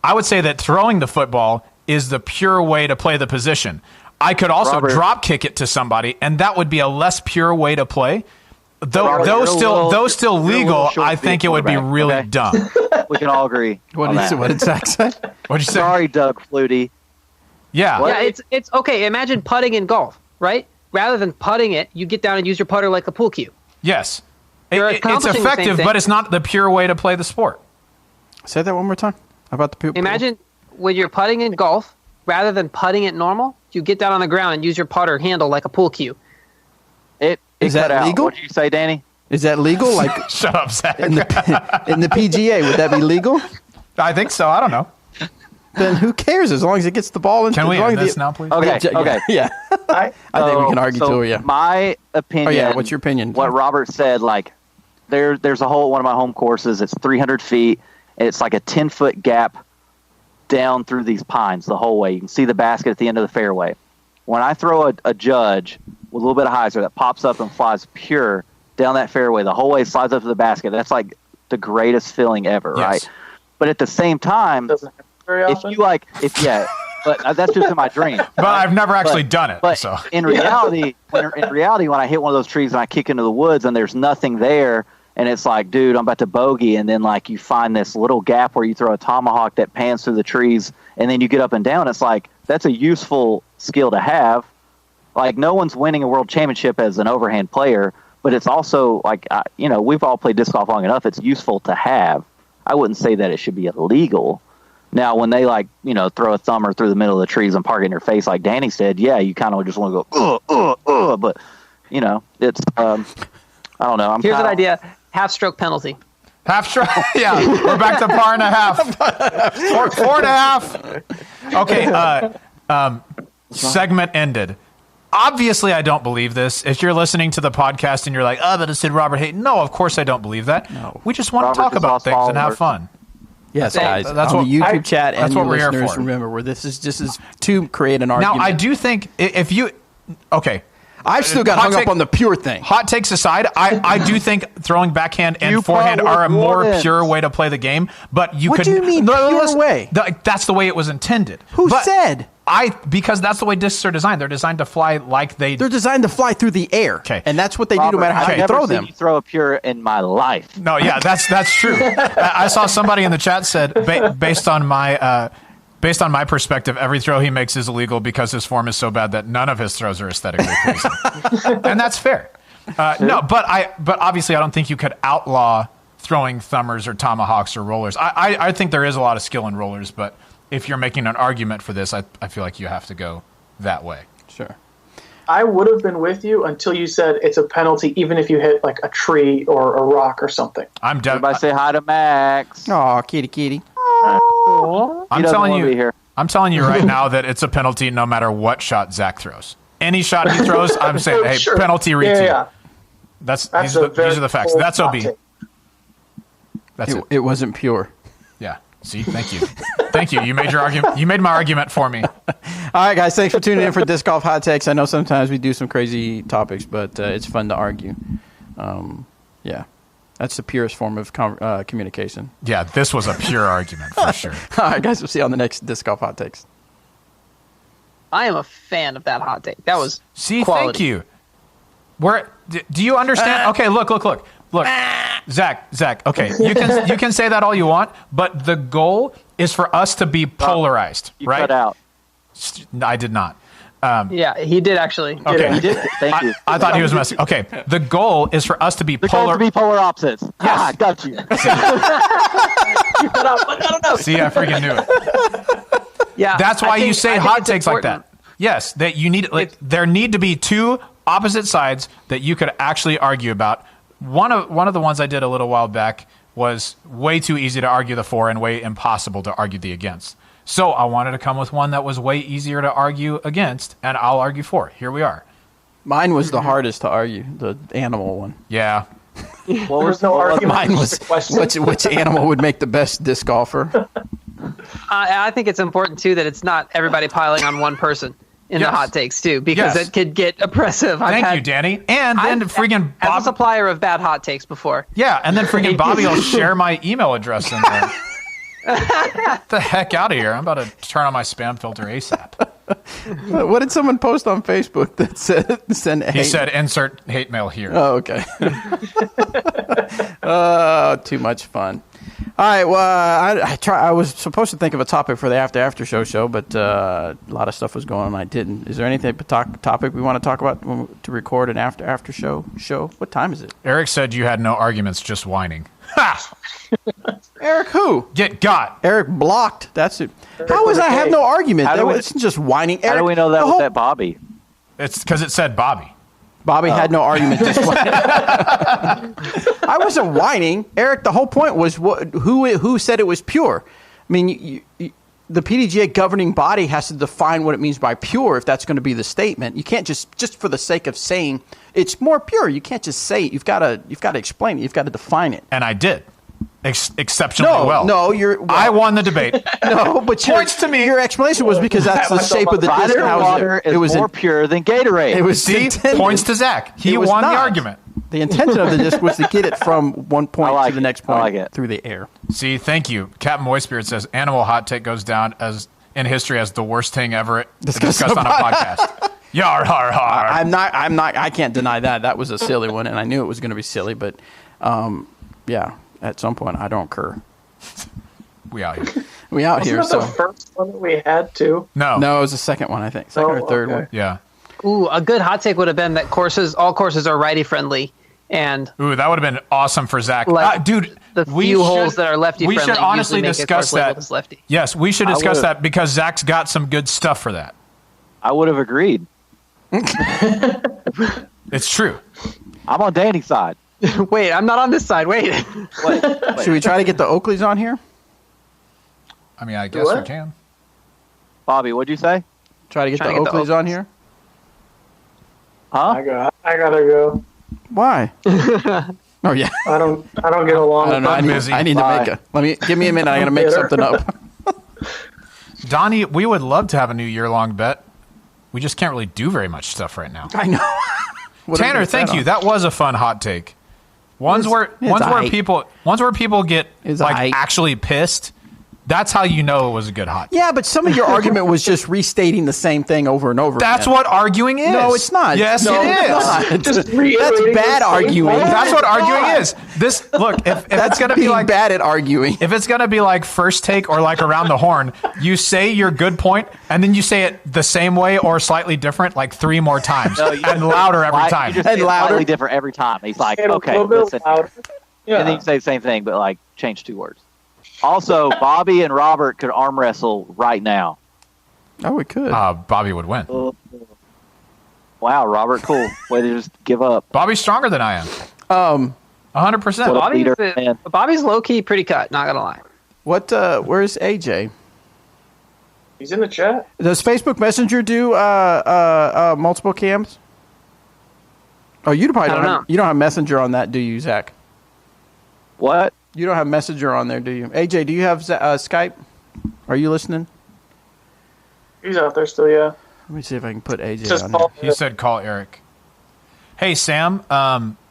I would say that throwing the football is the pure way to play the position. I could also drop kick it to somebody, and that would be a less pure way to play. Though still legal, I think it would be really dumb. We can all agree. What on that. did Zach say? What'd you say? Sorry, Doug Flutie. Yeah. Yeah, it's okay. Imagine putting in golf, right? Rather than putting it, you get down and use your putter like a pool cue. Yes. You're It's accomplishing the same effective, thing. but it's not the pure way to play the sport. Say that one more time about the people. Imagine when you're putting in golf, rather than putting it normal, you get down on the ground and use your putter handle like a pool cue. Is that legal? What did you say, Danny? Is that legal? Like Shut up, Zach. in the PGA, would that be legal? I think so. I don't know. Then who cares as long as it gets the ball into Can we as long end as this now, please? Okay, Yeah, okay. Yeah. I think we can argue too. Yeah. My opinion. Oh yeah. What's your opinion? What Robert said, like there's a hole at one of my home courses. It's 300 feet. And it's like a 10-foot gap down through these pines the whole way. You can see the basket at the end of the fairway. When I throw a judge with a little bit of hyzer that pops up and flies pure down that fairway the whole way, slides up to the basket, that's like the greatest feeling ever, right? But at the same time, Doesn't happen very often. but that's just in my dream. But I've never actually done it. But So in reality, when I hit one of those trees and I kick into the woods and there's nothing there, and it's like, dude, I'm about to bogey, and then like you find this little gap where you throw a tomahawk that pans through the trees, and then you get up and down. It's like that's a useful skill to have. Like no one's winning a world championship as an overhand player, but it's also like we've all played disc golf long enough. It's useful to have. I wouldn't say that it should be illegal. Now, when they throw a thumber through the middle of the trees and park it in your face, like Danny said, yeah, you kind of just want to go, but it's I don't know. Here's an idea: half-stroke penalty. half stroke. Yeah, we're back to par and a half. Four and a half. Okay. Segment ended. Obviously, I don't believe this. If you're listening to the podcast and you're like, but it said Robert Hayden. No, of course I don't believe that. No. We just want to talk about things and have fun. Yes, guys. That's on what the YouTube chat and that's what your we're here listeners, for. remember, where this is to create an argument. Now, I do think if you I've still got hung up on the pure thing. Hot takes aside, I do think throwing backhand and You forehand probably are a more wouldn't. pure way to play the game. But you What could. do you mean pure way? That's the way it was intended. Who said? Because that's the way discs are designed. They're designed to fly like they. They're designed to fly through the air. Okay. And that's what they do Robert, no matter how I've you never throw seen them. you throw a pure in my life. No, yeah, that's true. I saw somebody in the chat said based on my perspective, every throw he makes is illegal because his form is so bad that none of his throws are aesthetically pleasing, and that's fair. No, but obviously I don't think you could outlaw throwing thumbers or tomahawks or rollers. I think there is a lot of skill in rollers, but if you're making an argument for this, I feel like you have to go that way. Sure. I would have been with you until you said it's a penalty, even if you hit like a tree or a rock or something. Everybody say hi to Max. Oh, kitty. I'm doesn't telling wanna you, be here. I'm telling you right now that it's a penalty no matter what shot Zach throws. Any shot he throws, I'm saying, hey, Sure. penalty read to you. Yeah. These That's are a very the facts. bold That's hot OB. take. That's it. It wasn't pure. Yeah. See, thank you. Thank you. You made your argument. You made my argument for me. All right, guys. Thanks for tuning in for Disc Golf Hot Takes. I know sometimes we do some crazy topics, but it's fun to argue. Yeah. That's the purest form of communication. Yeah, this was a pure argument for sure. All right, guys. We'll see you on the next Disc Golf Hot Takes. I am a fan of that hot take. That was See, quality. thank you. Do you understand? Okay, look. Zach, okay. You can say that all you want, but the goal is for us to be polarized, You right? cut out. I did not. Yeah, he did actually. Okay. You did. Thank you. I thought he was messing. Okay, the goal is for us to be The goal polar. to be polar opposites. Ah, got you. You cut out. I don't know. See, I freaking knew it. Yeah, That's why you say I think hot it's takes like important. that. Yes, that you need. There need to be two opposite sides that you could actually argue about. One of the ones I did a little while back was way too easy to argue the for and way impossible to argue the against. So I wanted to come with one that was way easier to argue against, and I'll argue for. Here we are. Mine was the hardest to argue, the animal one. Yeah. There's no argument. Mine was Just a question. which animal would make the best disc golfer. I think it's important too that it's not everybody piling on one person in Yes. the hot takes too, because Yes. it could get oppressive. Thank you, Danny. And then freaking as a Bob. supplier of bad hot takes before. Yeah, and then freaking Bobby will share my email address in there. Get the heck out of here. I'm about to turn on my spam filter ASAP. What did someone post on Facebook that said send hate? He said insert hate mail here. Oh, okay. Oh, too much fun. All right. Well, I was supposed to think of a topic for the after show, but a lot of stuff was going on. I didn't. Is there anything topic we want to talk about to record an after show? What time is it? Eric said you had no arguments, just whining. Ha! Eric, who? Get got. Eric blocked. That's it. How was I have no argument? How do we- It's just whining. Eric, How do we know that the was whole- that Bobby? It's because it said Bobby. Bobby had no argument this way. I wasn't whining, Eric. The whole point was who said it was pure. I mean, the PDGA governing body has to define what it means by pure if that's going to be the statement. You can't just for the sake of saying it's more pure. You can't just say it. You've got to explain it. You've got to define it. And I did. Exceptionally well. No, I won the debate. No, but Points to me. Your explanation was because that's the shape of the disc. Cider water is more pure than Gatorade. It was See, intended. points to Zach. He It was won the not. argument. The intention of the disc was to get it from one point to the next point like it. through the air. See, thank you. Captain Moistbeard says animal hot take goes down as in history as the worst thing ever discussed on a podcast. Yar har har. I'm not. I can't deny that. That was a silly one, and I knew it was going to be silly. But, yeah, at some point, I don't care. We out here. We out here. Wasn't that So the first one that we had too? No. no, it was the second one. I think second or third one. Yeah. Ooh, a good hot take would have been that all courses are righty friendly, and Ooh, that would have been awesome for Zach. Like, Dude, the few holes that are lefty we friendly should honestly usually make a discuss course labeled that. as lefty. Yes, we should discuss would've- that because Zach's got some good stuff for that. I would have agreed. It's true. I'm on Danny's side. Wait, I'm not on this side. Wait. Wait. Should we try to get the Oakleys on here? I mean, I guess What? we can. Bobby, what'd you say? Try to get Try the to get the Oakleys on here? Huh? I gotta go. Why? Oh yeah. I don't get along. I don't know. with I that. busy. need to give me a minute. I got to make something up. Donnie, we would love to have a new year-long bet. We just can't really do very much stuff right now. I know. What am I Tanner, gonna thank bet you. on? That was a fun hot take. Ones where aight. people get It's like aight. actually pissed. That's how you know it was a good hot take. Yeah, but some of your argument was just restating the same thing over and over. That's again. what arguing is. No, it's not. Yes, No, it is. it's not. Just That's reiterating bad the same arguing. point. That's what No, it's arguing not. is. This look, if That's it's gonna being be like bad at arguing. if it's gonna be like first take or like around the horn, you say your good point and then you say it the same way or slightly different like 3 more times No, you- and louder every You time. just And say it louder. slightly different every time. He's like, And a okay, little bit listen. louder. Yeah. And then you say the same thing, but like change 2 words. Also, Bobby and Robert could arm wrestle right now. Oh, we could. Bobby would win. Wow, Robert, cool. Way to just give up. Bobby's stronger than I am. 100%. What a Bobby's, leader, man. Bobby's low key pretty cut. Not gonna lie. What? Where's AJ? He's in the chat. Does Facebook Messenger do multiple cams? Oh, you probably I don't know. You don't have Messenger on that, do you, Zach? What? You don't have Messenger on there, do you? AJ, do you have Skype? Are you listening? He's out there still, yeah. Let me see if I can put AJ Just on call here. He said call Eric. Hey, Sam,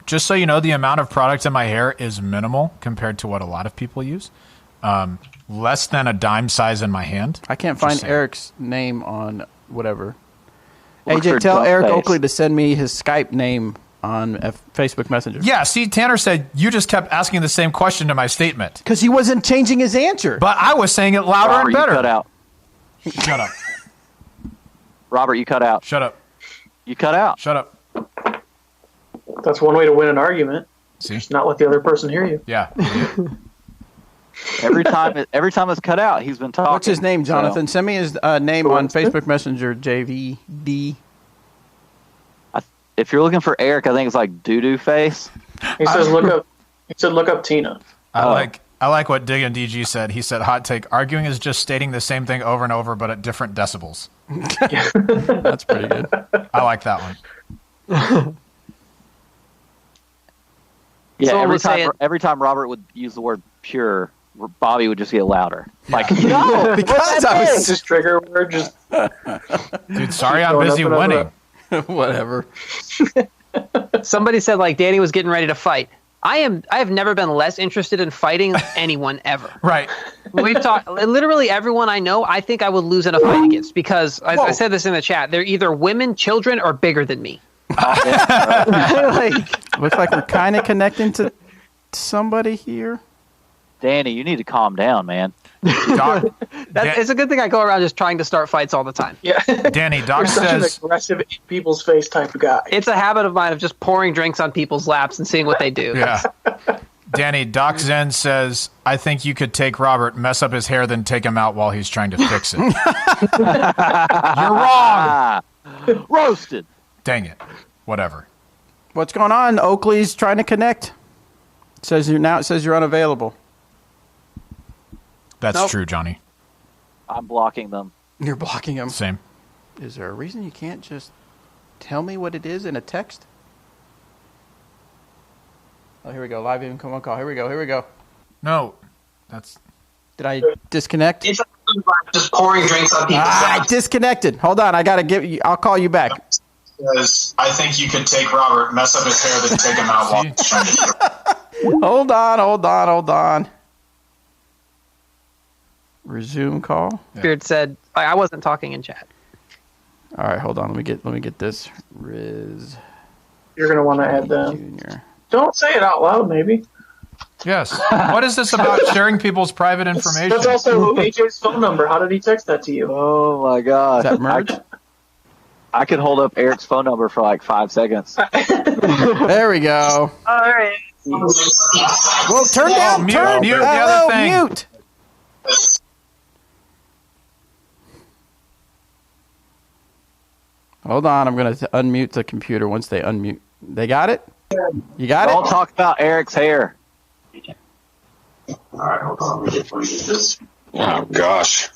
just so you know, the amount of product in my hair is minimal compared to what a lot of people use. Less than a dime size in my hand. I can't Just find saying. Eric's name on whatever. Look AJ, for tell Dump Eric Face. Oakley to send me his Skype name on Facebook Messenger. Yeah, see, Tanner said you just kept asking the same question to my statement. Because he wasn't changing his answer. But I was saying it louder Robert, and you better. cut out. Shut up. Robert, you cut out. Shut up. You cut out. Shut up. That's one way to win an argument. See? Just not let the other person hear you. Yeah. Every time it's cut out, he's been talking. What's his name, Jonathan? So, Send me his name on Facebook Messenger, JVD. if you're looking for Eric, I think it's like doo-doo face. He says look up. He said look up Tina. I like what Dig and DG said. He said, hot take, arguing is just stating the same thing over and over, but at different decibels. That's pretty good. I like that one. Yeah, Someone was saying- every time Robert would use the word pure, Bobby would just get louder. Like, No, because I It's was just trigger word. Just Dude, sorry I'm Going busy up and winning. over. whatever. Somebody said like Danny was getting ready to fight. I have never been less interested in fighting anyone ever. Right. We've talked literally everyone I know. I think I would lose in a fight against because I said this in the chat. They're either women, children, or bigger than me. Like, Looks like we're kind of connecting to somebody here. Danny, you need to calm down, man. Doc, it's a good thing I go around just trying to start fights all the time. yeah. Danny, Doc You're such an says, aggressive in people's face type of guy. It's a habit of mine of just pouring drinks on people's laps and seeing what they do. yeah. Danny, Doc Zen says, I think you could take Robert, mess up his hair, then take him out while he's trying to fix it. You're wrong. Roasted. Dang it. Whatever. What's going on? Oakley's trying to connect. It says you're unavailable. That's Nope. true, Johnny. I'm blocking them. You're blocking them. Same. Is there a reason you can't just tell me what it is in a text? Oh, here we go. Live incoming call. Here we go. No, that's. Did I disconnect? It's just pouring drinks on people's I disconnected. Hold on. I got to give you. I'll call you back. Because I think you could take Robert, mess up his hair, then take him out while he's trying to Hold on. Resume call. Spirit said I wasn't talking in chat. All right, hold on. Let me get this. Riz You're going to want to add that. Junior. Don't say it out loud, maybe. Yes. What is this about sharing people's private information? That's also AJ's phone number. How did he text that to you? Oh my gosh! Is that merge? I could hold up Eric's phone number for like 5 seconds. There we go. All right. Well, turn down. mute Turn. the Hello, other thing. mute. Hold on. I'm going to unmute the computer once they unmute. They got it? You got Don't it? talk about Eric's hair. All right, hold on. Let me find this. Oh, gosh.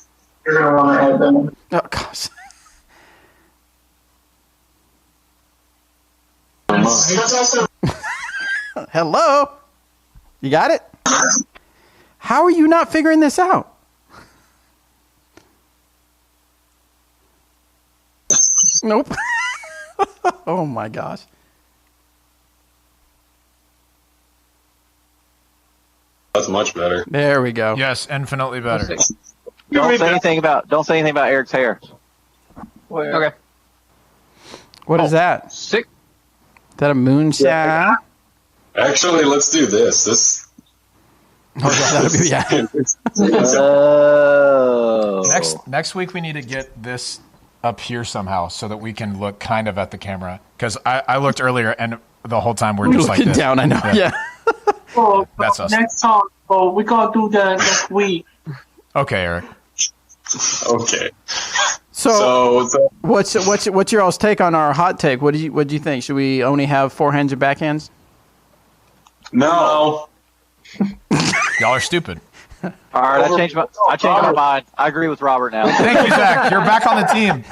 You're going to want to add that. Oh, gosh. That's also Hello? You got it? How are you not figuring this out? Nope. Oh, my gosh. That's much better. There we go. Yes, infinitely better. Don't say anything about Eric's hair. Okay. What is that? Sick. Is that a moonshine? Actually, let's do this. Oh, yeah, that'll be, yeah. Oh. Next week we need to get this up here somehow so that we can look kind of at the camera. Because I looked earlier and the whole time we're just like Looking this. down, I know. Yeah. oh, That's us. next time. Oh, we got to do that next week. Okay, Eric. Okay. So, So what's your all's take on our hot take? What do you think? Should we only have forehands and backhands? no. Y'all are stupid. All right, I changed my mind. I agree with Robert now. Thank you, Zach. You're back on the team.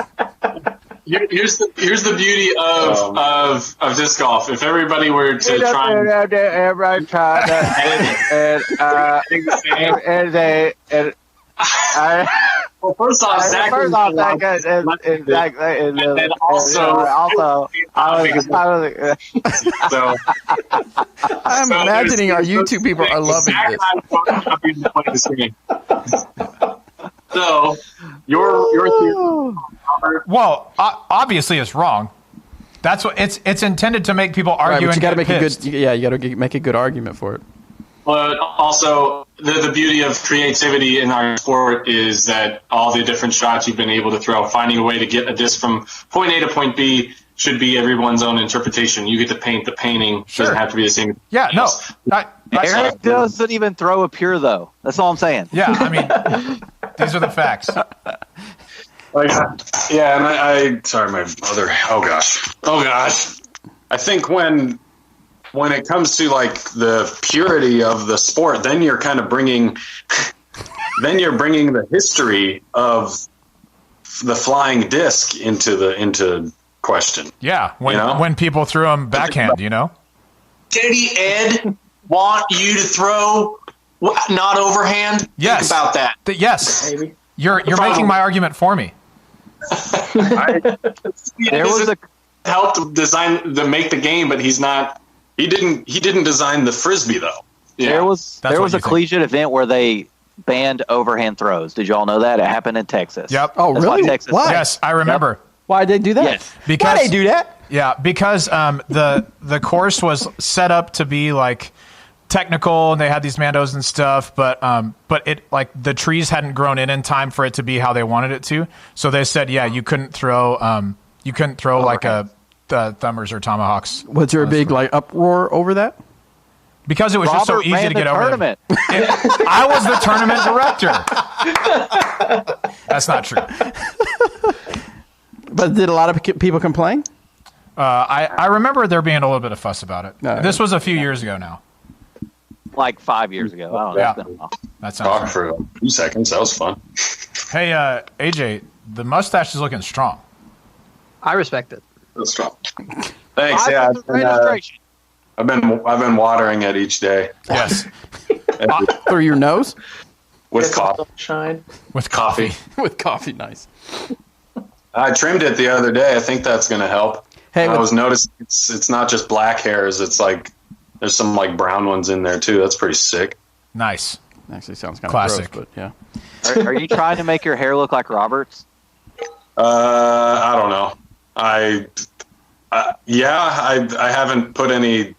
Here's the beauty of disc golf. If everybody were to well, first off, Zach and then also so I'm imagining our YouTube people are loving this. So your theory. Well, obviously it's wrong. That's what it's intended to make people Right, argue but you and got to get make pissed. a good. Yeah, you got to make a good argument for it. But also, the beauty of creativity in our sport is that all the different shots you've been able to throw, finding a way to get a disc from point A to point B should be everyone's own interpretation. You get to paint the painting. Sure. Doesn't have to be the same. Yeah, no. Eric doesn't even throw a pure, though. That's all I'm saying. Yeah, I mean, these are the facts. Yeah, and I sorry, my mother. Oh gosh. I think when it comes to like the purity of the sport, then you're kind of bringing the history of the flying disc into question. Yeah, when You know? when people threw them backhand, Did Ed want you to throw not overhand? Yes. Think about that. Yes, Maybe. you're making my argument for me. There was a helped make the game, but he's not. He didn't design the frisbee though. Yeah. there was That's a what you think. collegiate event where they banned overhand throws. Did you all know that? It happened in Texas. Yep. Oh, That's why really? Texas- Why? Yes, I remember. Why did they do that? Yes. Because Why they do that? Yeah, because the course was set up to be like technical, and they had these mandos and stuff, but it like the trees hadn't grown in time for it to be how they wanted it to. So they said, yeah, you couldn't throw like the thumbers or tomahawks. Was there a big like uproar over that? Because it was just so Robert easy ran to get the over. tournament. I was the tournament director. That's not true. But did a lot of people complain? I remember there being a little bit of fuss about it. No. This was a few years ago now. Like 5 years ago. I don't know. Yeah. It's been a while. That Talk sounds right. for 2 seconds. That was fun. Hey, AJ, the mustache is looking strong. I respect it. That's strong. Thanks. Yeah, I've been watering it each day Yes, Through your nose? with Get some coffee. sunshine. with coffee. With coffee, nice. I trimmed it the other day. I think that's going to help. Hey, I was noticing it's not just black hairs. It's like there's some like brown ones in there too. That's pretty sick. Nice. actually sounds kind of Classic. gross, but yeah. Are you trying to make your hair look like Robert's? I don't know. I haven't put any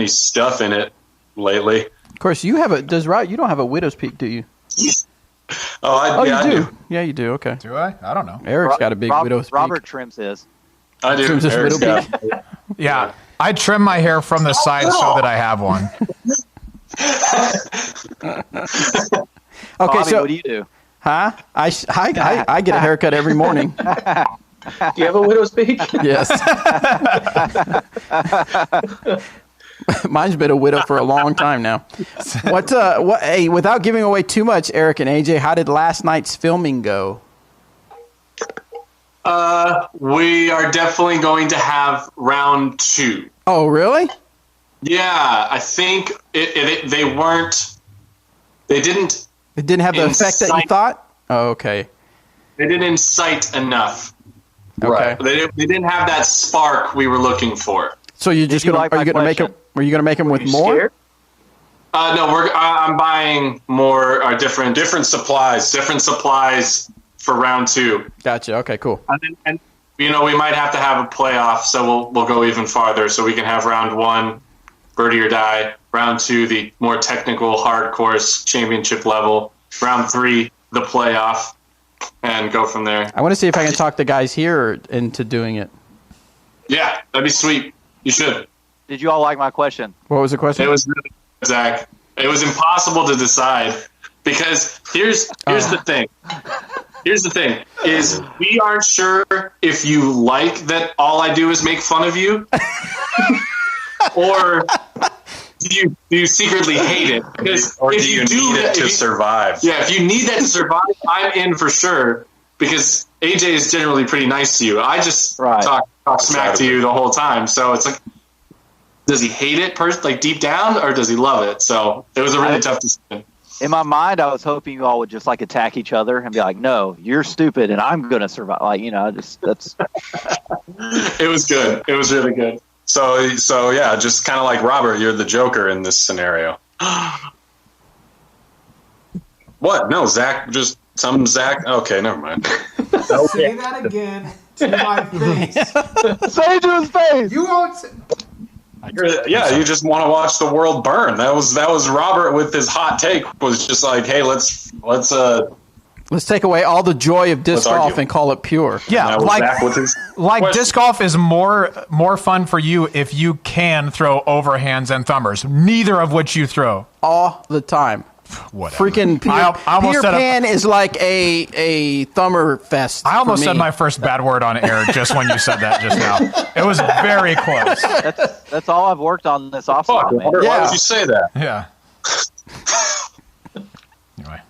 stuff in it lately. Of course, you have a you don't have a widow's peak, do you? I you do. do. Yeah, you do. Okay. Do I? I don't know. Eric's got a big widow's Robert peak. trims his. I do. Trims his Eric's widow got- Yeah, I trim my hair from the side so that I have one. Okay, Bobby, so what do you do? huh? I get a haircut every morning. Do you have a widow's peak? Yes. Mine's been a widow for a long time now. Hey, without giving away too much, Eric and AJ, how did last night's filming go? We are definitely going to have round 2. Oh, really? Yeah, I think they didn't It didn't have the effect that you Incite- thought? Oh, okay. they didn't incite enough. Okay. They didn't have that spark we were looking for. So you're just you gonna like are my you gonna make them? question? Are you gonna make them with You more? scared? No, I'm buying more different supplies for round 2. Gotcha. Okay, cool. And we might have to have a playoff, so we'll go even farther. So we can have round 1, birdie or die. Round 2, the more technical, hard course championship level. Round 3, the playoff, and go from there. I want to see if I can talk the guys here into doing it. Yeah, that'd be sweet. You should. Did you all like my question? What was the question? It was really good, Zach. It was impossible to decide because here's the thing. Here's the thing: is we aren't sure if you like that all I do is make fun of you, or do you secretly hate it? Because Or if do you need it to survive? Yeah, if you need that to survive, I'm in for sure. Because AJ is generally pretty nice to you. I just talk smack to you the whole time. So it's like, does he hate it deep down, or does he love it? So it was a really tough decision. In my mind, I was hoping you all would just like attack each other and be like, "No, you're stupid, and I'm gonna survive." That's. It was good. It was really good. So yeah, just kind of like Robert, you're the Joker in this scenario. What? No, Zach. Just some Zach. Okay, never mind. Say that again to my face. Say it to his face. You won't. Say- Yeah, you just want to watch the world burn. That was Robert with his hot take. Was just like, hey, let's take away all the joy of disc Let's golf argue. and call it pure. Yeah, that was Zach with his question. disc golf is more fun for you if you can throw overhands and thumbers, neither of which you throw. All the time. Whatever. Freaking Peter, I almost Peter said Pan is like a thumber fest. I almost for said me. my first bad word on air just when you said that just now. It was very close. That's all I've worked on this off Fuck, season, man. Robert, why Yeah. would you say that? Yeah. Anyway.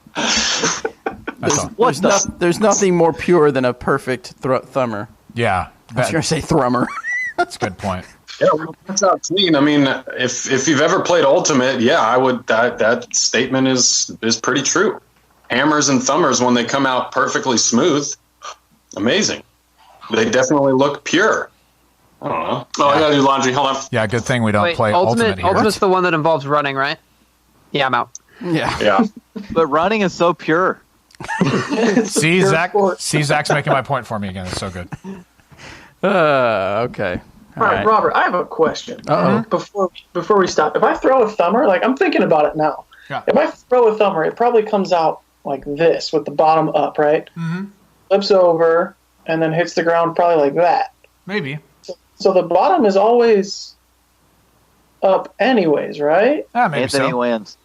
That's all. There's nothing more pure than a perfect thumber. Yeah. I was going to say thrummer. That's a good point. Yeah, well, that's not clean. I mean, if you've ever played Ultimate, yeah, I would. That statement is pretty true. Hammers and thumbers, when they come out perfectly smooth, amazing. They definitely look pure. I don't know. Oh, I gotta do laundry. Hold on. Yeah, good thing we don't play Ultimate here. Ultimate's the one that involves running, right? Yeah, I'm out. Yeah. Yeah. But running is so pure. See, Zach's making my point for me again. It's so good. Okay. All right, Robert, I have a question. Uh-oh. Before we stop, if I throw a thumber, like I'm thinking about it now. Yeah. If I throw a thumber, it probably comes out like this with the bottom up, right? Mm-hmm. Flips over and then hits the ground probably like that. Maybe. So the bottom is always up anyways, right? Maybe Anthony so. wins.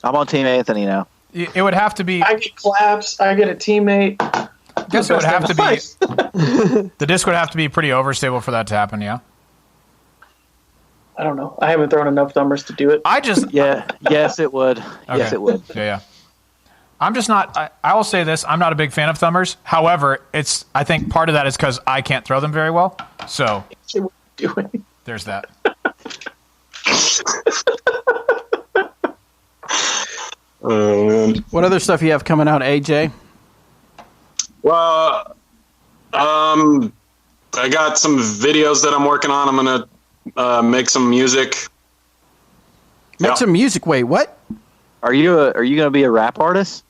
I'm on Team Anthony now. It would have to be. I get claps. I get a teammate. I guess it would have to be. Nice. The disc would have to be pretty overstable for that to happen. Yeah. I don't know. I haven't thrown enough thumbers to do it. I just. Yeah. Yes, it would. Yes, Okay. it would. Yeah. I'm just not. I will say this: I'm not a big fan of thumbers. However, I think part of that is because I can't throw them very well. So there's that. What other stuff you have coming out, AJ? Well, I got some videos that I'm working on. I'm gonna make some music. Make some music. Wait, what? Are you gonna be a rap artist?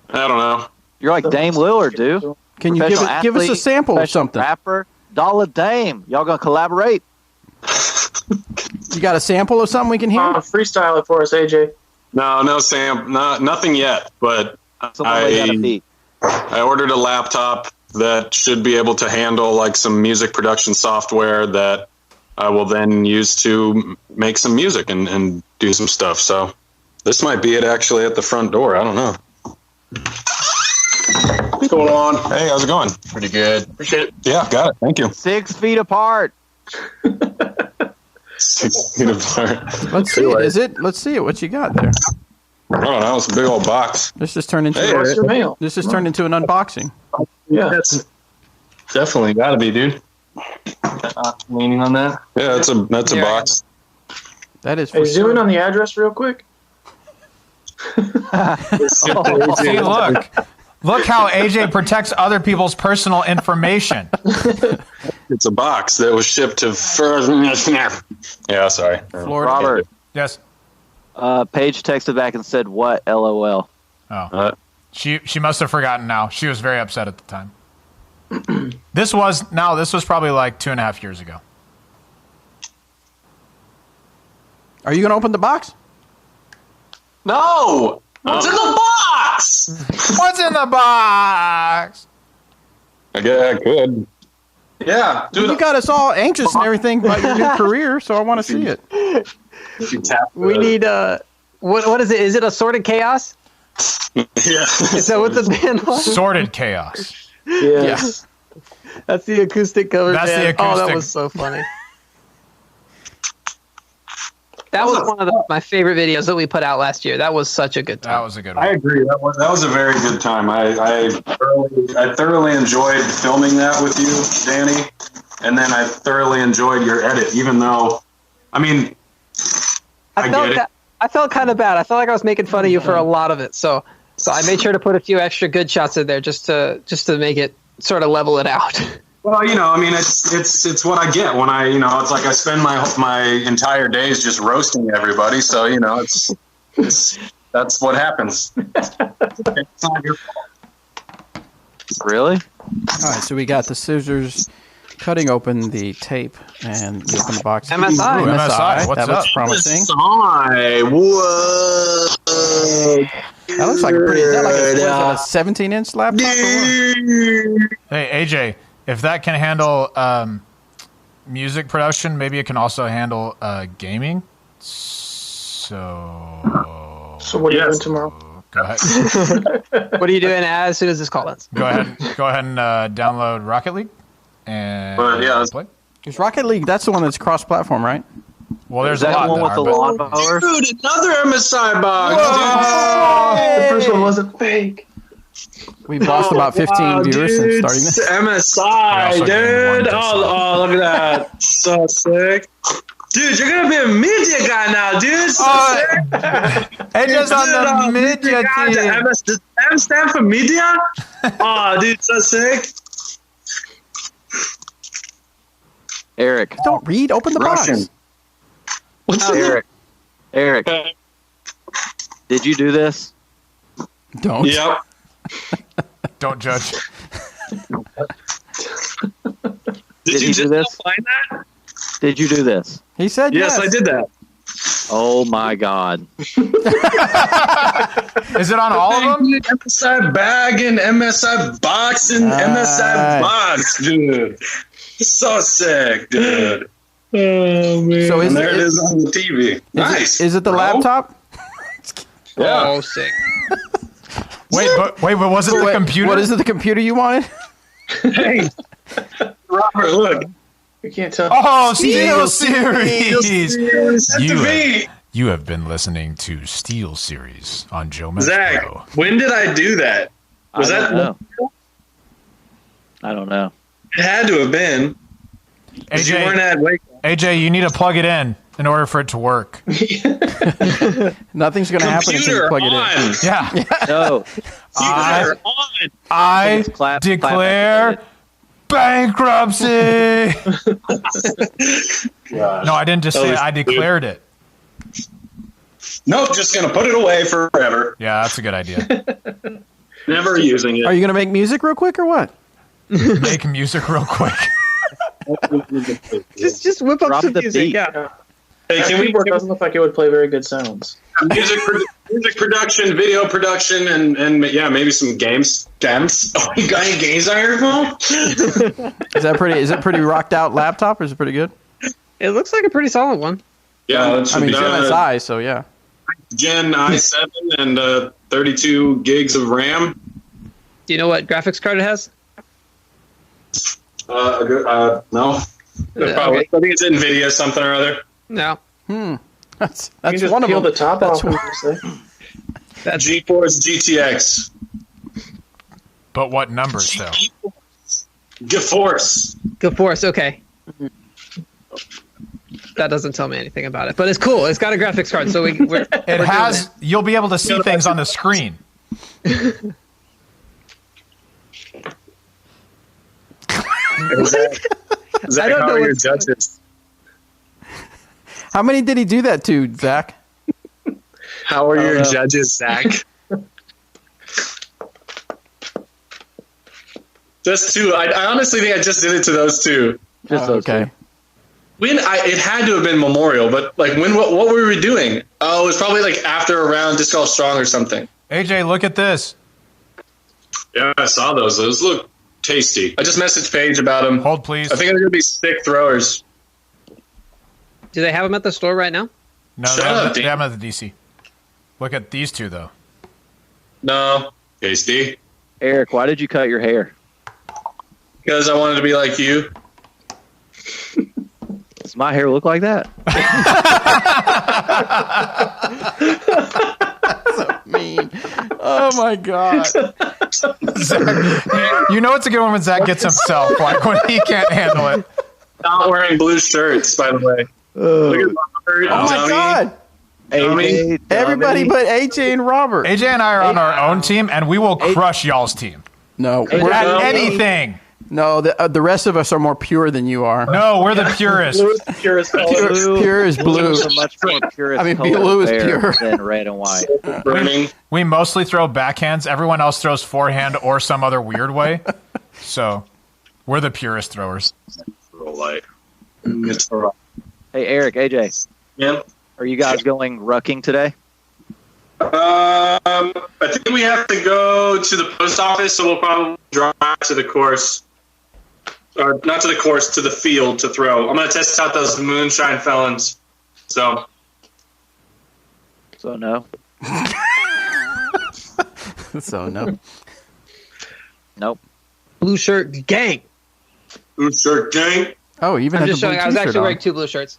I don't know. You're like Dame Lillard, dude. Can you give us a sample of something? Rapper, Dollar Dame. Y'all gonna collaborate? You got a sample of something we can hear? Freestyle it for us, AJ. No, Sam, nothing yet. But I ordered a laptop that should be able to handle like some music production software that I will then use to make some music and do some stuff. So this might be it actually at the front door. I don't know. What's going on? Hey, how's it going? Pretty good. Appreciate it. Yeah, got it. Thank you. 6 feet apart. 6 feet apart. Let's see it. Is it? Let's see it. What you got there? I don't know. It's a big old box. This just turned into What's your mail? This just turned into an unboxing. Yeah, that's definitely got to be, dude. Leaning on that. Yeah, that's a box. That is. Hey, zoom in on the address real quick. See, look how AJ protects other people's personal information. It's a box that was shipped to Yeah, sorry. Florida. Robert. Yes. Paige texted back and said, "What? LOL." Oh, she must have forgotten now. She was very upset at the time. This was probably like 2.5 years ago. Are you going to open the box? No! What's in the box? What's in the box? I guess I could. Yeah, dude. You got us all anxious and everything about your new career, so I want to see it. We need what is it? Is it Assorted Chaos? Yeah. Is that what the band was? Sorted Chaos. Yeah. That's the acoustic cover. That's the band. Oh, that acoustic. was so funny. That was one of my favorite videos that we put out last year. That was such a good time. That was a good one. I agree. That was a very good time. I thoroughly enjoyed filming that with you, Danny, and then I thoroughly enjoyed your edit. Even though, I mean, I felt kind of bad. I felt like I was making fun of you for a lot of it. So I made sure to put a few extra good shots in there just to make it sort of level it out. Well, I mean, it's what I get when it's like I spend my entire days just roasting everybody. So, that's what happens. It's not your fault. Really? All right, so we got the scissors cutting open the tape and we open the box. MSI. Ooh, MSI. What's that looks up? promising. Whoa. That looks like a 17-inch laptop? Or what? Hey, AJ, if that can handle music production, maybe it can also handle gaming. So what are you doing tomorrow? Go ahead. What are you doing as soon as this call ends? Go ahead and download Rocket League and play. Is Rocket League, that's the one that's cross-platform, right? Well, there's Is that a lot the one with the lawnmower? Dude, another MSI box. The first one wasn't fake. We've lost about 15 viewers since starting this. MSI, also getting dude. one Oh, look at that. So sick. Dude, you're going to be a media guy now, dude. So sick. AJ's on the media team. Does M stand for media? Oh, dude, so sick. Eric. Don't read. Open the Russian. box. What's Eric. Did you do this? Don't. Yep. Don't judge. Did you do this? Find that? Did you do this? He said yes. Yes, I did that. Oh my God. Is it on all of them? MSI bag and MSI box and MSI box, dude. So sick, dude. Oh man! So and there it is on the TV. Nice. Is it the laptop? Yeah. Oh, sick. Wait, but was it the computer? What is it, the computer you wanted? Hey, Robert, look. We can't tell. Oh, Steel Series. That's the beat. You have been listening to Steel Series on Joe Metro. Zach, when did I do that? Was I that? don't know. I don't know. It had to have been. 'Cause you weren't at Wake. AJ, you need to plug it in order for it to work. Nothing's going to happen until you Computer plug it in. on. Yeah. No. Computer on. I Clap declare bankruptcy. No, I didn't just say it. I declared it. Nope, just gonna put it away forever. Yeah, that's a good idea. Never using it. Are you going to make music real quick or what? Make music real quick. Just whip up Drop some the music. beat. Yeah. Hey, That can we keyboard doesn't look like it would play very good sounds. music production, video production, and yeah, maybe some games. Oh, you got any games on your phone? Is it pretty rocked out laptop or is it pretty good? It looks like a pretty solid one. Yeah, it should I mean, be it's MSI, so yeah. Gen i7 and 32 gigs of RAM. Do you know what graphics card it has? No. Okay. Probably. I think it's NVIDIA something or other. No. That's You can just one of peel them. the top That's off. And one- just say, GeForce GTX. But what numbers, though? GeForce. Good Force. Okay. That doesn't tell me anything about it, but it's cool. It's got a graphics card, so we're It has. You'll be able to see things on the screen. Zach, I don't how know are your what's- judges? How many did he do that to, Zach? How are your judges, Zach? Just two. I honestly think I just did it to those two. Just those okay. two. It had to have been Memorial, but like what were we doing? Oh, it was probably like after a round Disc Golf Strong or something. AJ, look at this. Yeah, I saw those. Those look tasty. I just messaged Paige about them. Hold, please. I think they're gonna be sick throwers. Do they have them at the store right now? No, Shut up, they have them at the DC. Look at these two, though. No, tasty. Eric, why did you cut your hair? Because I wanted to be like you. Does my hair look like that? Mean. Oh my god. Zach, you know it's a good one when Zach gets himself, like when he can't handle it. Not wearing blue shirts, by the way. Look at Robert, Oh my Tommy. god. AJ, Everybody but AJ and Robert. AJ and I are on our own team, and we will crush y'all's team. No, We're at no. anything. no. The rest of us are more pure than you are. No, we're the purest. Blue is the purest color. Pure is blue. Blue is a much more purest I mean, color blue is there pure. than red and white. Burning. We mostly throw backhands. Everyone else throws forehand or some other weird way. So we're the purest throwers. Real light. It's all right. Hey, Eric, AJ, Yeah. are you guys going rucking today? I think we have to go to the post office, so we'll probably drive to the course. Or not to the course, to the field to throw. I'm going to test out those moonshine felons. So, So no. So no. Nope. Blue shirt gang. blue shirt gang. Oh, even I'm had just the blue showing. I was t-shirt actually on. wearing two blue shirts.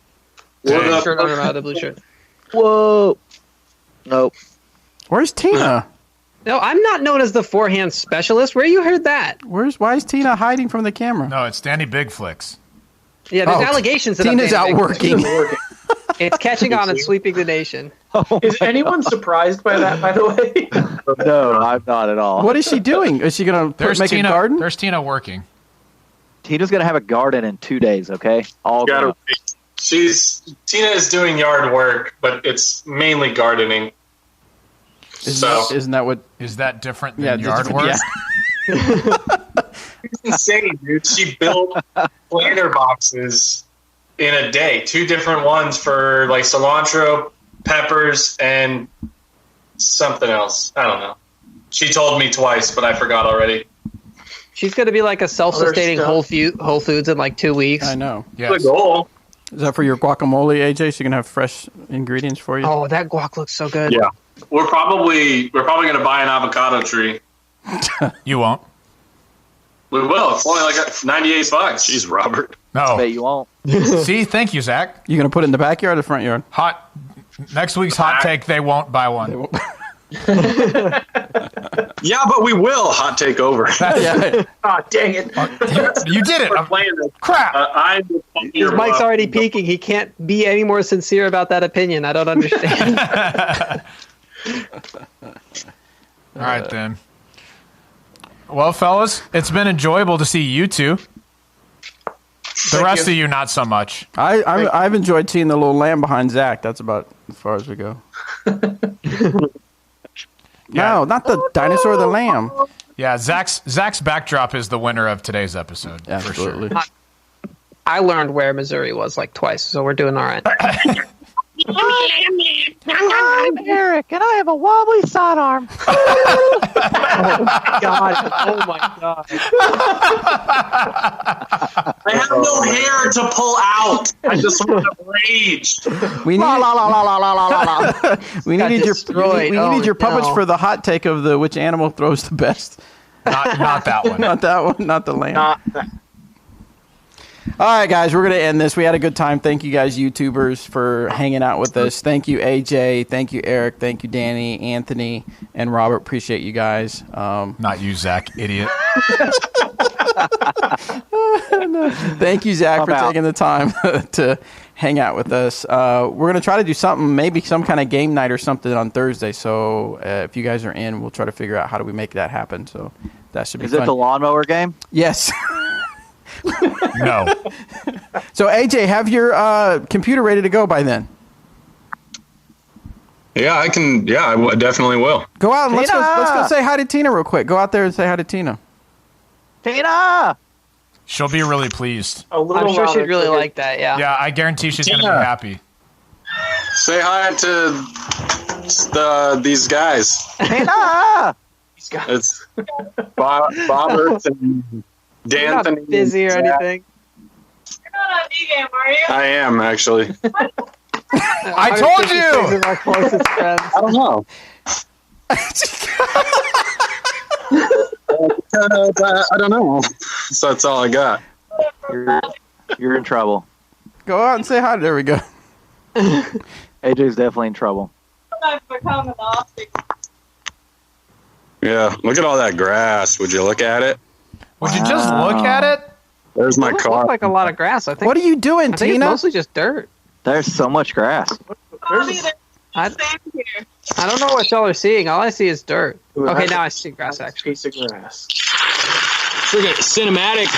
What One up? shirt under my other blue shirt. Whoa. Nope. Where's Tina? No, I'm not known as the forehand specialist. Where you heard that? Why is Tina hiding from the camera? No, it's Danny Big Flicks. Yeah, there's Oh, allegations that Tina's I'm out working. It's catching on and sweeping the nation. Is anyone surprised by that, by the way? No, I'm not at all. What is she doing? Is she going to There's make Tina. a garden? There's Tina working. Tina's going to have a garden in 2 days, okay? All Gotta grown. wait. Tina is doing yard work, but it's mainly gardening. Isn't that what? Is that different Yeah, than yard work? yeah. It's insane, dude. She built planter boxes in a day. 2 different ones for like cilantro, peppers, and something else. I don't know. She told me twice, but I forgot already. She's going to be like a self-sustaining Other stuff. Whole Foods in like 2 weeks. I know. Yes. The goal. Is that for your guacamole, AJ? So you can have fresh ingredients for you? Oh, that guac looks so good. Yeah. We're probably going to buy an avocado tree. You won't. We will. It's only like $98. Jeez, Robert. No. Bet you won't. See, thank you, Zach. You going to put it in the backyard or the front yard? Hot. Next week's hot take: they won't buy one. Yeah, but we will hot take over. Yeah. Oh, dang it. You did it. We're playing this. Crap. His mic's already peaking. He can't be any more sincere about that opinion. I don't understand. All right, then. Well, fellas, it's been enjoyable to see you two. The rest of you, not so much. I've enjoyed seeing the little lamb behind Zach. That's about as far as we go. No, not the dinosaur, the lamb. Yeah, Zach's backdrop is the winner of today's episode. Absolutely. For sure. I learned where Missouri was like twice, so we're doing all right. I'm Eric, and I have a wobbly sidearm. God. Oh my God. I have no hair to pull out. I just want to rage. We needed your puppets no. for the hot take of the which animal throws the best. Not that one. Not that one. Not the lamb. All right, guys, we're going to end this. We had a good time. Thank you guys, YouTubers, for hanging out with us. Thank you, AJ. Thank you, Eric. Thank you, Danny, Anthony, and Robert. Appreciate you guys. Not you, Zach, idiot. Thank you, Zach, for taking the time to hang out with us. We're going to try to do something, maybe some kind of game night or something on Thursday. So if you guys are in, we'll try to figure out how do we make that happen. So that should be fun. Is it the lawnmower game? Yes. No. So, AJ, have your computer ready to go by then. Yeah, I can. Yeah, I definitely will. Go out and let's go say hi to Tina real quick. Go out there and say hi to Tina. Tina! She'll be really pleased. I'm sure she'd really like that, yeah. Yeah, I guarantee she's going to be happy. Say hi to these guys. Tina! It's Robert and You're not D'Anthony. busy or anything. You're not on D-Game, are you? I am, actually. I told you! Our closest friends. I don't know. I don't know. So that's all I got. You're in trouble. Go out and say hi. There we go. AJ's definitely in trouble. I've become an Austin. Yeah, look at all that grass. Would you look at it? Would you just look at it? There's my It car. looks like a lot of grass. I think. What are you doing, I think Tina? it's mostly just dirt. There's so much grass. I don't know what y'all are seeing. All I see is dirt. Okay, now I see grass, actually. Piece of grass. Friggin' cinematic.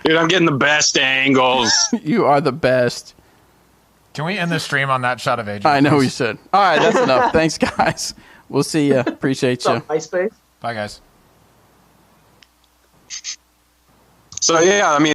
Dude, I'm getting the best angles. You are the best. Can we end the stream on that shot of AJ? I know please? we should. All right, that's enough. Thanks, guys. We'll see you. Appreciate you. MySpace? Bye, guys. So, yeah, I mean,